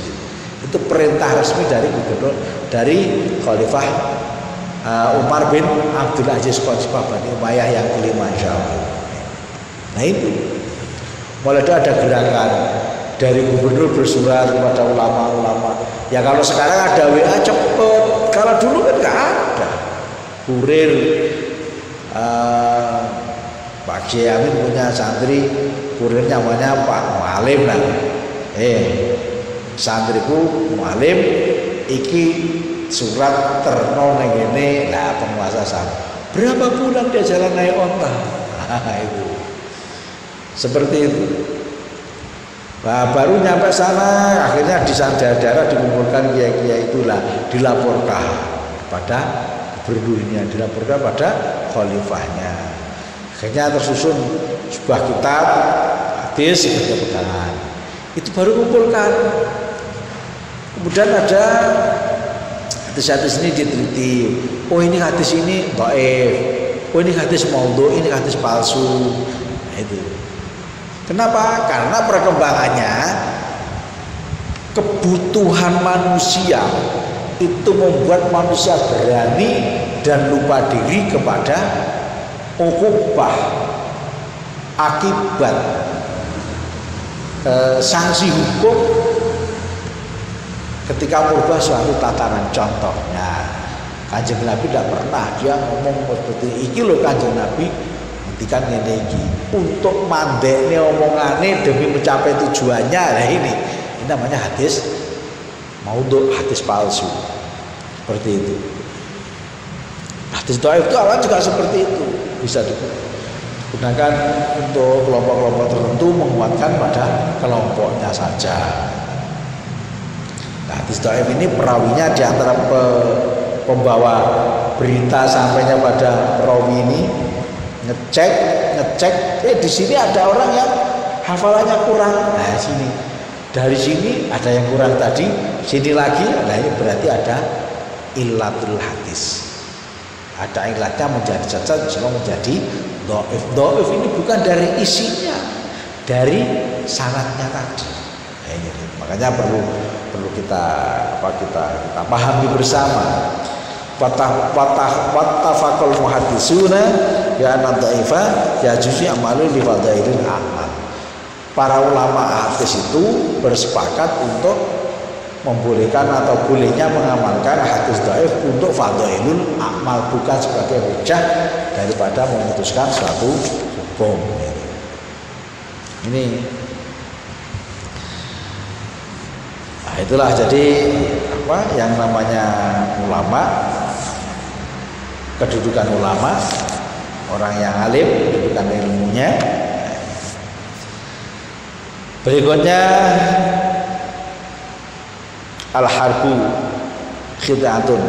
Itu perintah resmi dari gubernur, dari Khalifah Umar bin Abdul Aziz Khalifah Bani Umayyah yang kelima, insyaallah. Nah itu mulai ada gerakan dari gubernur bersurat kepada ulama-ulama. Ya kalau sekarang ada WA cepet, kalau dulu kan nggak ada. Kurir, Pak Kiai Amin punya santri, kurir namanya Pak Mualim lah. Santriku Mualim, iki surat terno ngene, lah penguasa sama. Berapa bulan dia jalan naik onta? Itu seperti itu. Nah, baru nyampe sana, akhirnya di daerah dikumpulkan kiai-kiai itulah, dilaporkan pada gubernurnya, dilaporkan pada khalifahnya. Akhirnya tersusun sebuah kitab hadis sebagai pegangan. Itu baru kumpulkan. Kemudian ada hadis-hadis ini diteliti. Oh ini hadis ini dhaif. Oh ini hadis maudhu, ini hadis palsu. Nah, itu. Kenapa? Karena perkembangannya kebutuhan manusia itu membuat manusia berani dan lupa diri kepada ukubah, akibat, sanksi hukum ketika merubah suatu tatanan. Contohnya Kanjeng Nabi tidak pernah dia ngomong seperti iki lho Kanjeng Nabi kan ngene iki untuk mandekne omongane demi mencapai tujuannya. Nah ini namanya hadis maudhu, hadis palsu. Seperti itu. Hadis dhaif itu awal juga seperti itu, bisa digunakan untuk kelompok-kelompok tertentu menguatkan pada kelompoknya saja. Nah, hadis dhaif ini perawinya di antara pembawa berita sampainya pada perawi ini ngecek, di sini ada orang yang hafalannya kurang. Nah, dari sini ada yang kurang tadi, sini lagi. Nah, ini berarti ada illatul hadis. Ada illatnya menjadi cacat, bisa menjadi dhaif. Dhaif ini bukan dari isinya, dari syaratnya tadi. Nah, ini makanya perlu kita pahami bersama. Wattafaqal muhadditsuna ya anna dhaifa ya juz'i amalu li fadailil amal. Para ulama hadis itu bersepakat untuk membolehkan atau bolehnya mengamalkan hadis dhaif untuk fadailul amal, bukan sebagai hujah daripada memutuskan suatu hukum. Ini itulah jadi apa yang namanya ulama, kedudukan ulama, orang yang alim, kedudukan ilmunya. Berikutnya al-harbu khid'atun.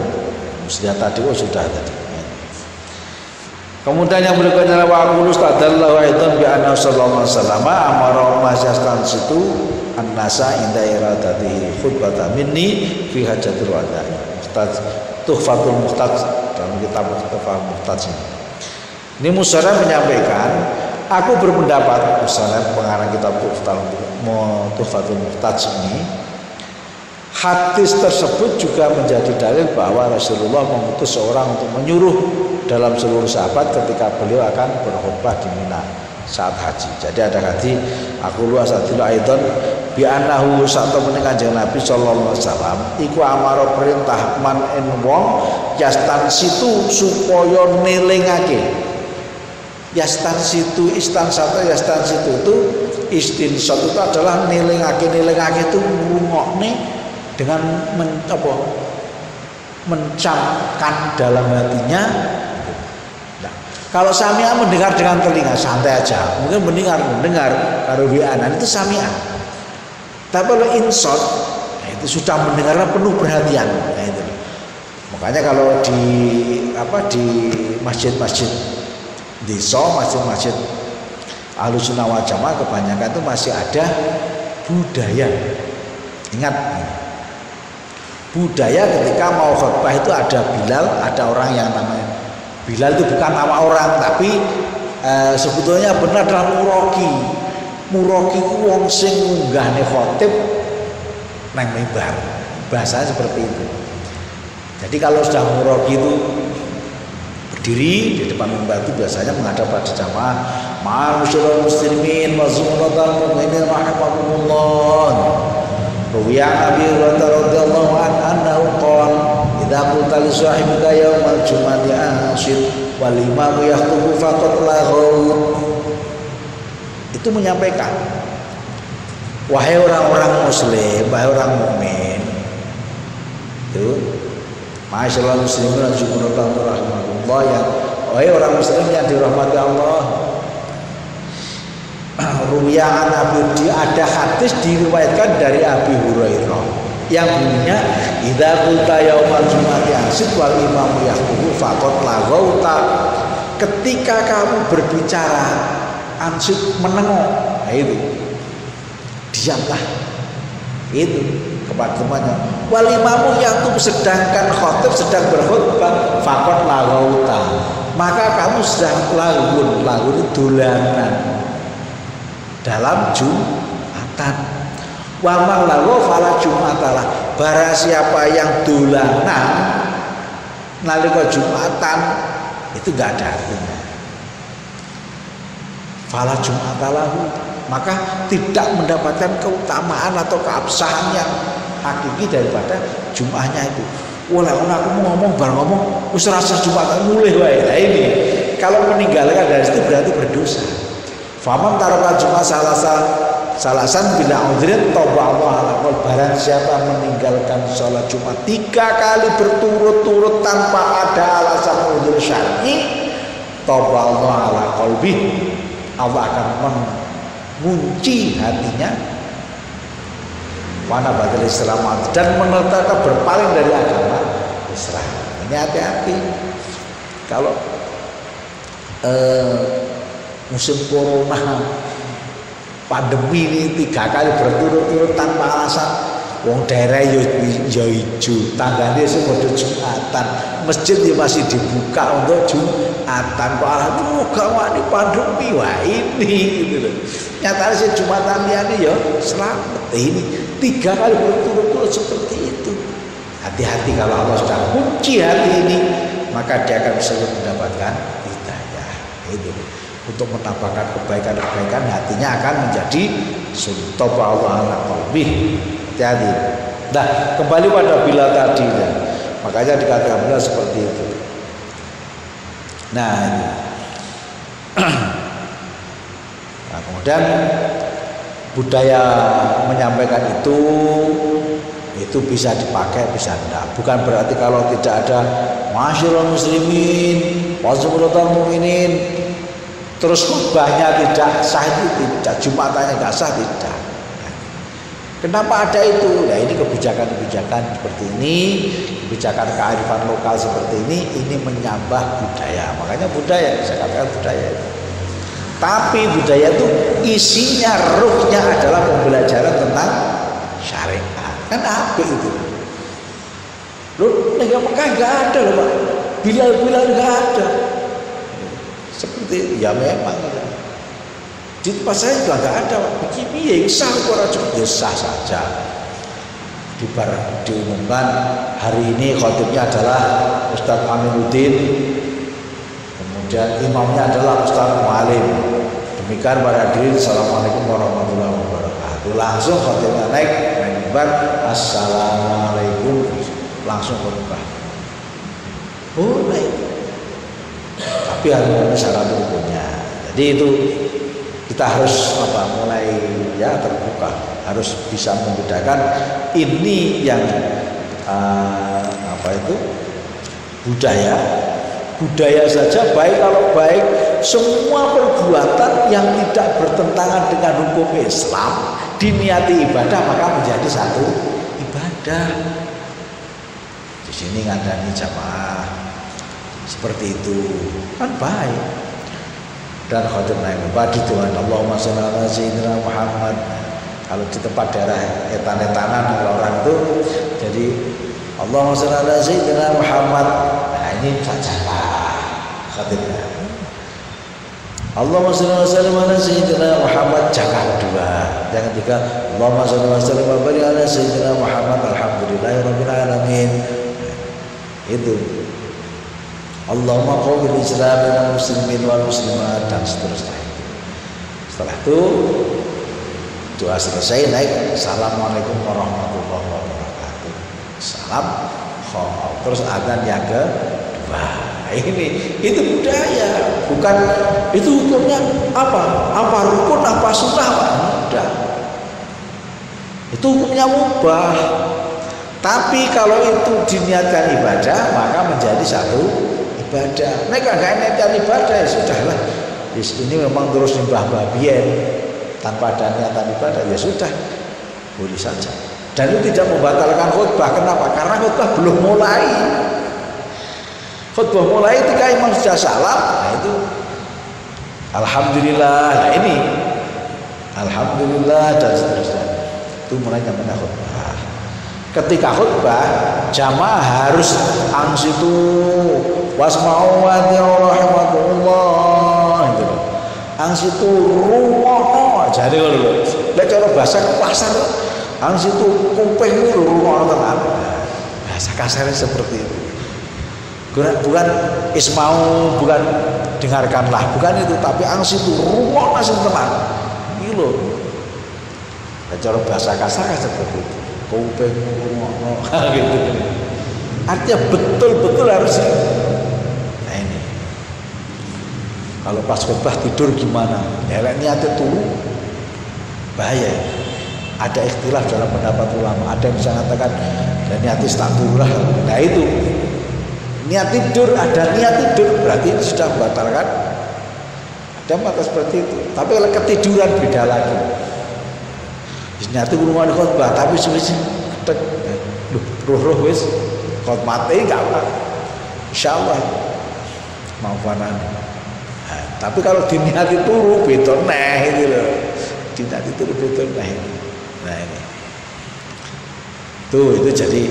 Sudah tadi, sudah tadi. Kemudian yang berikutnya wa aqulu stadallahu aidan bi anna sallallahu alaihi wasallam amara masjastan situ an-nasa inda iradatihi khutbatan minni fi hajatul wada. Ustaz Tuhfatul Muhtaj dalam kitab Tuhfatul Muhtaj ini Musara menyampaikan, aku berpendapat, misalnya pengarang kitab Tuhfatul Muhtaj ini, hadis tersebut juga menjadi dalil bahwa Rasulullah mengutus seorang untuk menyuruh dalam seluruh sahabat ketika beliau akan berkhutbah di Mina saat haji. Jadi ada hadis aku lu asadilu aidan bi annahu satu menika Kanjeng Nabi sallallahu alaihi wasallam iku amara perintah man en wong yastan situ supaya nelingake. Yastan situ istansata yastan situ itu istinsat itu adalah nelingake itu ngrungokne dengan mencamkan dalam hatinya. Kalau sami'ah mendengar dengan telinga santai aja, mungkin mendengar kalau wi'anan itu sami'ah. Tapi kalau insot, nah itu sudah mendengarnya penuh perhatian. Nah itu. Makanya kalau di masjid-masjid desa, masjid-masjid Ahlussunnah wal Jamaah kebanyakan itu masih ada budaya. Ingat, budaya ketika mau khutbah itu ada Bilal, ada orang yang namanya Bilal itu bukan nama orang, tapi sebetulnya benar adalah Muraki. Muraki itu wong sing ngunggahne khotib nang mimbar. Bahasanya seperti itu. Jadi kalau sudah murogi itu berdiri di depan mimbar itu biasanya menghadap pada jamaah. Ma'asyiral muslimin wa zumratal mu'minin rahimakumullah. Ruwiya Abi Hurairah radhiyallahu anhu qala idza qulta li sahibika yaumal jum'ati anshid wal imamu yakhutubu faqad laghaw. Itu menyampaikan, wahai orang-orang muslim, wahai orang mukmin, itu ma'asyiral muslimin wa zumratal rahimakumullah, yang wahai orang muslim yang dirahmati Allah. Ruwiya Nabi, ada hadis diriwayatkan dari Abi Hurairah yang bunyinya idza qulta yaumal jum'ati anshid wal imamu yakhutubu faqad laghauta. Ketika kamu berbicara anshid menengok, nah itu diamlah, itu kepada temannya. Wal imamu yakhutubu, sedangkan khatib sedang berkhutbah, faqad laghauta, maka kamu sedang lagun dolanan dalam Jumatan. Wa man lahu fala Jumatalah, barang siapa yang dolanan nalika Jumatan itu enggak ada artinya. Fala Jumatalah, maka tidak mendapatkan keutamaan atau keabsahan yang hakiki daripada Jumatnya itu. Wala aku mau ngomong bar ngomong wis rasa Jumatan mulih wae. Nah ini kalau meninggalkan dari situ berarti berdosa. Faman taraka Jumat salasan bila udhrin toba Allah. Barang siapa meninggalkan sholat Jumat 3 kali berturut-turut tanpa ada alasan udhur syar'i, toba Allah ala qalbi, Allah akan mengunci hatinya, wana batil Islam, dan menetapkan berpaling dari agama Islam. Ini hati-hati kalau musim corona pandemi ini 3 kali berturut-turut tanpa alasan. Wong daerah yo ijo, tanggane sing padha Jumatan, masjid ya masih dibuka untuk Jumatan. Kok alah gak wani pandemi wah ini gitu loh. Nyatane sing Jumatan liyane ya selamat. Ini 3 kali berturut-turut seperti itu. Hati-hati kalau Allah sudah kunci hati ini, maka dia akan bisa mendapatkan hidayah. Itu untuk menambahkan kebaikan-kebaikan, hatinya akan menjadi sultoba Allah ala qalbi. Hati-hati. Nah, kembali pada bila tadi, makanya dikatakan bila seperti itu. Nah, ini. Nah, kemudian budaya menyampaikan itu bisa dipakai, bisa enggak. Bukan berarti kalau tidak ada ma'asyiral muslimin wa zumratal mu'minin terus khutbahnya tidak sah, itu tidak, Jumatannya tidak sah, tidak. Kenapa ada itu? Ya ini kebijakan-kebijakan seperti ini, kebijakan kearifan lokal seperti ini menyambah budaya. Makanya budaya, saya katakan budaya itu. Tapi budaya itu isinya, ruhnya adalah pembelajaran tentang syariat. Kan apa itu? Loh, negara Mekah nggak ada loh Pak. Bilal nggak ada. Seperti ya memang di tempat saya juga nggak ada. Begini ya sah ya sah saja. Diumumkan hari ini khotibnya adalah Ustaz Aminuddin, kemudian imamnya adalah Ustaz Mualim. Demikian para hadirin, assalamualaikum warahmatullahi wabarakatuh. Langsung khotibnya naik mimbar, assalamualaikum, langsung khotbah. Oh naik. Tapi harus memenuhi syarat rukunnya. Jadi itu kita harus mulai ya terbuka, harus bisa membedakan ini yang budaya saja baik. Kalau baik, semua perbuatan yang tidak bertentangan dengan hukum Islam diniati ibadah, maka menjadi satu ibadah. Di sini ngandani jamaah seperti itu kan baik. Dan khatib naik badi Tuhan, Allahumma sholli ala sayyidina Muhammad. Kalau di tempat daerah etan-etanan orang itu jadi Allahumma sholli ala sayyidina Muhammad. Nah ini saja khatibnya. Allahumma shalli wa sallim ala sayyidina Muhammad, jangan dua. Yang ketiga, Allahumma shalli wa sallim wa barik ala sayyidina Muhammad, alhamdulillahirabbil alamin. Itu. Allahumma qawwil Islam wal muslimin wal muslimat, dan seterusnya. Setelah itu doa selesai, naik assalamualaikum warahmatullahi wabarakatuh. Salam, terus adzan yang kedua. Ini itu budaya, bukan itu hukumnya apa rukun apa sunnah Pak? Mudah. Itu hukumnya mubah. Tapi kalau itu diniatkan ibadah, maka menjadi satu ibadah. Nek enggak niatkan ibadah ya sudahlah. Ini memang terus nyembah babian tanpa ada niatan ibadah, ya sudah, boleh saja. Dan itu tidak membatalkan khutbah. Kenapa? Karena khutbah belum mulai. Khutbah mulai ketika imam sudah salam, nah itu alhamdulillah. Nah ini alhamdulillah dan seterusnya. Itu mulai namanya khutbah. Ketika khutbah, jamaah harus angsitu wasma'u wa rahmatullah. Gitu. Angsitu rumoh. Jadi kalau lek cara bahasa pasar, angsitu kuping rumoh tenan. Bahasa kasarnya seperti itu. Bukan ismau, bukan dengarkanlah, bukan itu, tapi angsitu rumoh nasi tenan. Iki lho. Lek cara bahasa kasar kan seperti itu. Kuping rumoh gitu. Artinya betul-betul harus. Nah ini. Kalau pas khutbah tidur gimana? Ya niatnya turu bahaya. Ada ikhtilaf dalam pendapat ulama. Ada yang bisa mengatakan dan niat istighfar. Nah itu niat tidur, ada niat tidur berarti sudah membatalkan. Ada mata seperti itu. Tapi kalau ketiduran beda lagi. Niat itu rumah khutbah tapi sulit ketek. Roh wis khutbah enggak apa. Insyaallah maafan. Tapi kalau diniati turu beda neh itu loh. Diniati turu beda neh. Nah ini. Tuh itu jadi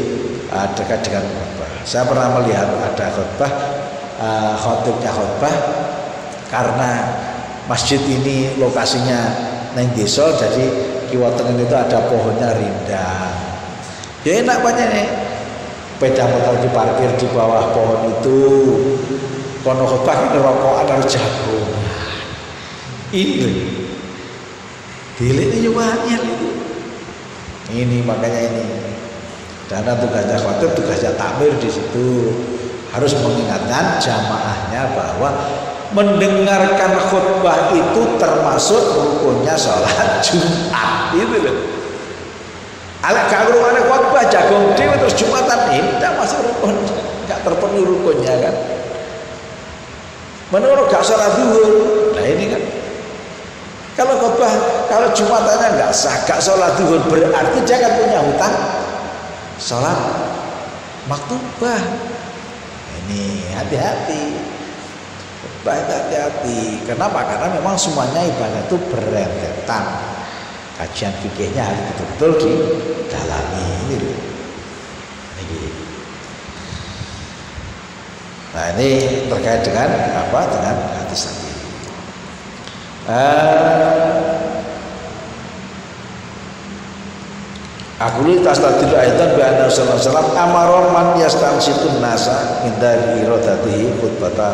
dekat dengan khutbah. Saya pernah melihat ada khutbah, khotibnya khutbah karena masjid ini lokasinya neng desa, jadi kiwa tengah itu ada pohonnya rindang. Ya enak banyak nih. Sepeda motor diparkir di bawah pohon itu. Kono khutbah ini rokokan harus jagung. Ini dilihat banyak itu. Ini makanya ini. Karena tugasnya khotib, tugasnya takmir di situ harus mengingatkan jamaahnya bahwa mendengarkan khutbah itu termasuk rukunnya sholat Jumat. Itu loh. Alek kalau ada khutbah jagung dewe terus Jumatan ini tidak masuk rukun, nggak terpenuhi rukunnya kan. Menurut gak sholat zuhur, nah ini kan. Kalau khutbah, kalau Jumatannya nggak sah, gak sholat zuhur berarti jangan punya hutang sholat maktubah. Ini hati-hati, hati-hati. Kenapa? Karena memang semuanya ibadah itu berentetan. Kajian fikihnya harus betul-betul didalami. Ini. Nah ini terkait dengan apa? Dengan hadis tadi. Aku li tastadil aidan bi anna sallallahu alaihi wasallam amara man yastansitun nasa inda iradatihi khutbatan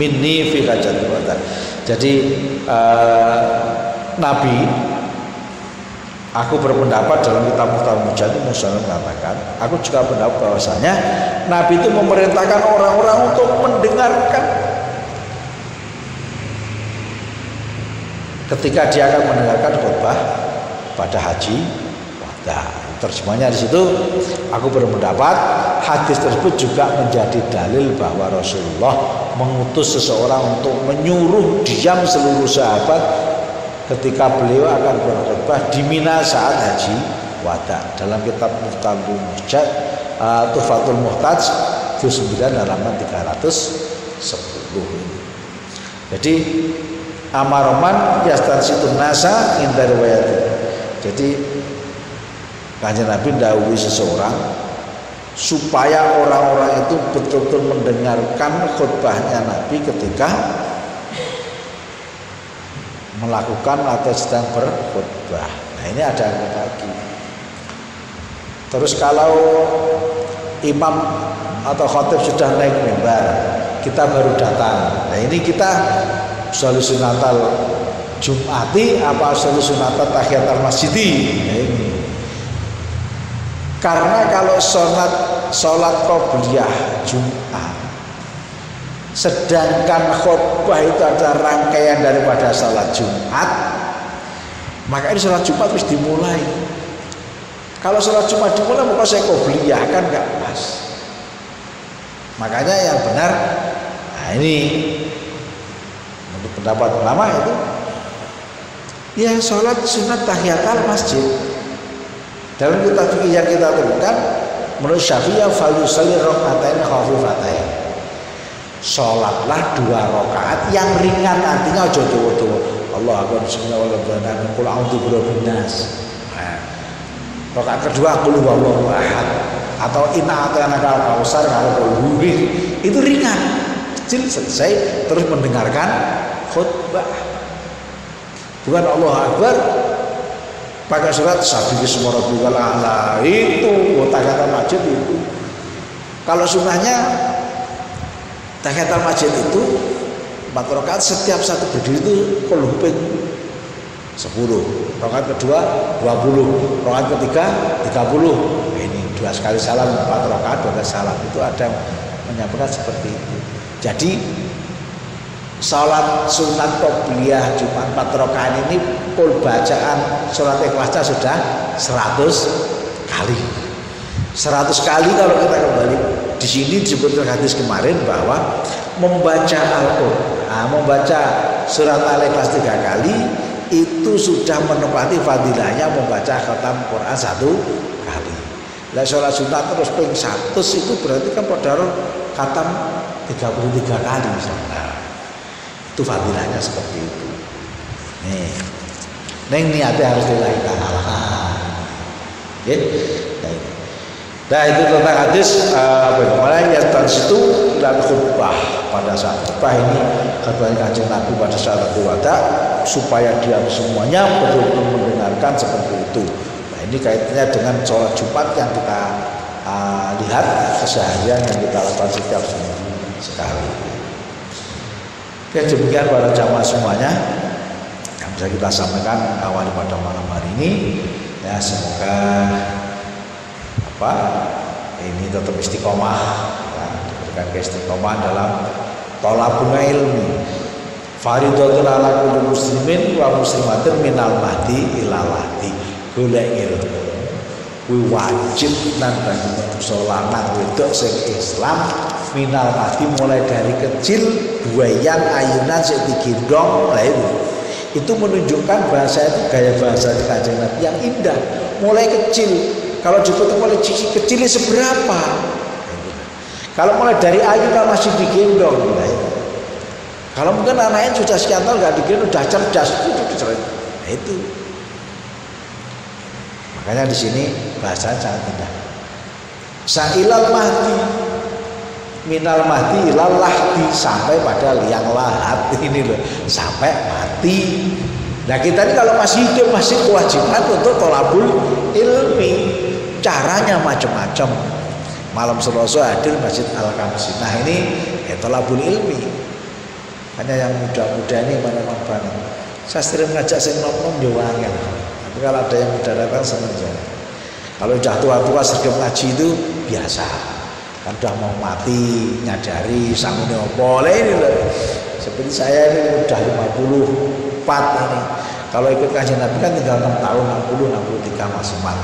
minni fi hajjatil wada. Jadi Nabi, aku berpendapat dalam kitab Muhtar Mujahid Musallam mengatakan, aku juga pendapat bahwasanya Nabi itu memerintahkan orang-orang untuk mendengarkan ketika dia akan mendengarkan khutbah pada haji. Nah, terjemahnya di situ aku berpendapat hadis tersebut juga menjadi dalil bahwa Rasulullah mengutus seseorang untuk menyuruh diam seluruh sahabat ketika beliau akan berkhutbah di Mina saat haji wada. Dalam kitab Muhtarul Mujahid Tuhfatul Muhtaj juz 9 halaman 310. Jadi amaroman yastansitun nasa inda riwayat. Jadi Kanjeng Nabi dahului seseorang supaya orang-orang itu betul-betul mendengarkan khutbahnya Nabi ketika melakukan atau sedang berkhutbah. Nah ini ada lagi. Terus kalau imam atau khatib sudah naik mimbar, kita baru datang. Nah ini kita solusi Natal Jumati apa solusi Natal tahiyatul masjidi. Nah ini. Karena kalau sholat qobliyah Jumat, sedangkan khutbah itu adalah rangkaian daripada sholat Jumat, maka ini sholat Jumat harus dimulai. Kalau sholat Jumat dimulai, maka saya qobliyah kan nggak pas. Makanya yang benar, nah ini menurut pendapat ulama itu, ya sholat sunat tahiyatul masjid. Dalam kitab fikih yang kita temukan, menurut Syafi'iyah falyusalli rakaatain khafifatain. Sholatlah 2 rakaat yang ringan, artinya aja dawa-dawa. Allah akbar bismillahirrahmanirrahim. Qul a'udzu birabbin nas. Rakaat kedua qul huwallahu ahad atau inna a'tainakal kautsar kalau qul itu ringan, kecil, selesai, terus mendengarkan khutbah. Bukan Allah akbar pakai surat sabbihi isma rabbikal a'la, itu tahiyatul masjid itu. Kalau sunnahnya tahiyatul masjid itu 4 rakaat, setiap satu berdiri itu qul huping 10, rakaat kedua 20, rakaat ketiga 30. Ini 2 kali salam, 4 rakaat 2 kali salam. Itu ada menyampaikan seperti itu. Jadi salat sunat qobliyah Jumat 4 rakaat ini full bacaan surat Ikhlasnya sudah 100 kali. 100 kali kalau kita kembali di sini disebutkan hadis kemarin bahwa membaca Al-Qur'an, membaca surat Al-Ikhlas 3 kali itu sudah menepati fadilahnya membaca khatam Quran 1 kali. Lah sholat sunat terus ping 100 itu berarti kan padahal khatam 33 kali misalnya. Itu fadilahnya seperti itu. Nih, neng niatnya harus dilahirkan Allah. Ya, nah itu tentang hadis bagaimana yang tersitu dan khutbah pada saat khutbah ini khutbahnya Kanjeng Nabi pada saat wada supaya dia semuanya betul-betul mendengarkan seperti itu. Nah ini kaitannya dengan sholat Jumat yang kita lihat keseharian yang kita lakukan setiap seminggu sekali. Oke, demikian para jamaah semuanya yang bisa kita sampaikan awal pada malam hari ini. Ya semoga ini tetap istiqomah, ya, diberikan keistiqomahan dalam thalabul ilmi. Faridatun ala kulli muslimin wa muslimatin minal mahdi ilal lahdi. Golek ilmu kuwi wajib nang bagi manusa lanang wedok sing Islam minal mahdi, mulai dari kecil buayan ayunan sing digendong. Lah itu menunjukkan bahasa itu gaya bahasa Kanjeng Nabi yang indah. Mulai kecil, kalau diputar oleh cici kecilnya seberapa? Kalau mulai dari ayunan masih digendong, nah kalau mungkin anaknya sudah sekian tahun nggak digendong, udah cerdas, nah itu. Makanya di sini bahasa sangat indah. Sa'ilal mahdi, minal mahdi ilal lahdi, sampai pada liang lahat ini loh, sampai mati. Nah kita ini kalau masih hidup masih kewajiban untuk thalabul ilmi. Caranya macam-macam. Malam Selasa hadir Masjid Al-Kamsi. Nah ini thalabul ilmi. Hanya yang muda-muda ini mana banget. Saya sering ngajak sing nom-nom yo angel. Tapi kalau ada yang muda datang senang saja. Kalau udah tua-tua sergap ngaji itu biasa. Kan udah mau mati, nyadari sangune opo ini loh. Seperti saya ini udah 54 ini. Kalau ikut Kanjeng Nabi kan tinggal 6 tahun, 60, 63 maksimal.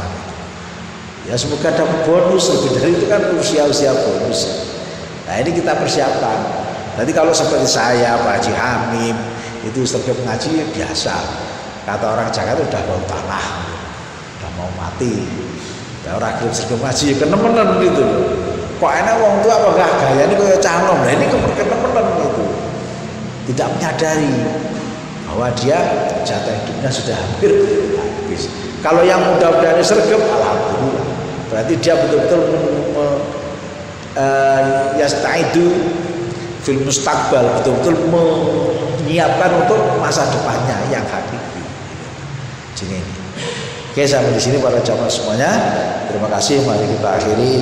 Ya semoga dapat bonus lebih dari itu kan usia-usia bonus. Nah ini kita persiapkan. Nanti kalau seperti saya, Pak Haji Hamim, itu sergap ngaji biasa. Kata orang Jakarta udah bau tanah, udah mau mati. Ya orang gelem sergap ngaji ya kenemenan gitu. Kok enak wong tua apa gak gaya ini kayak canom. Nah ini kenemenan gitu. Tidak menyadari bahwa dia jatah hidupnya sudah hampir habis. Kalau yang muda-muda ini sergap, alhamdulillah. Berarti dia betul-betul yastaidu fil mustaqbal, betul-betul menyiapkan untuk masa depannya yang hakiki. Ini. Oke, sampai di sini para jamaah semuanya. Terima kasih. Mari kita akhiri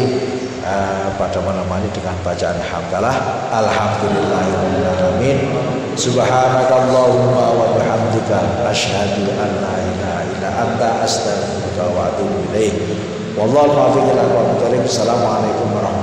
pada malam ini dengan bacaan hamdalah. Alhamdulillahirabbil alamin. Subhanakallahumma wa bihamdika asyhadu an la ilaha illa anta astaghfiruka wa atubu ilaik. Wallahu muwaffiq ila aqwamit thoriq. Assalamualaikum warahmatullahi wabarakatuh.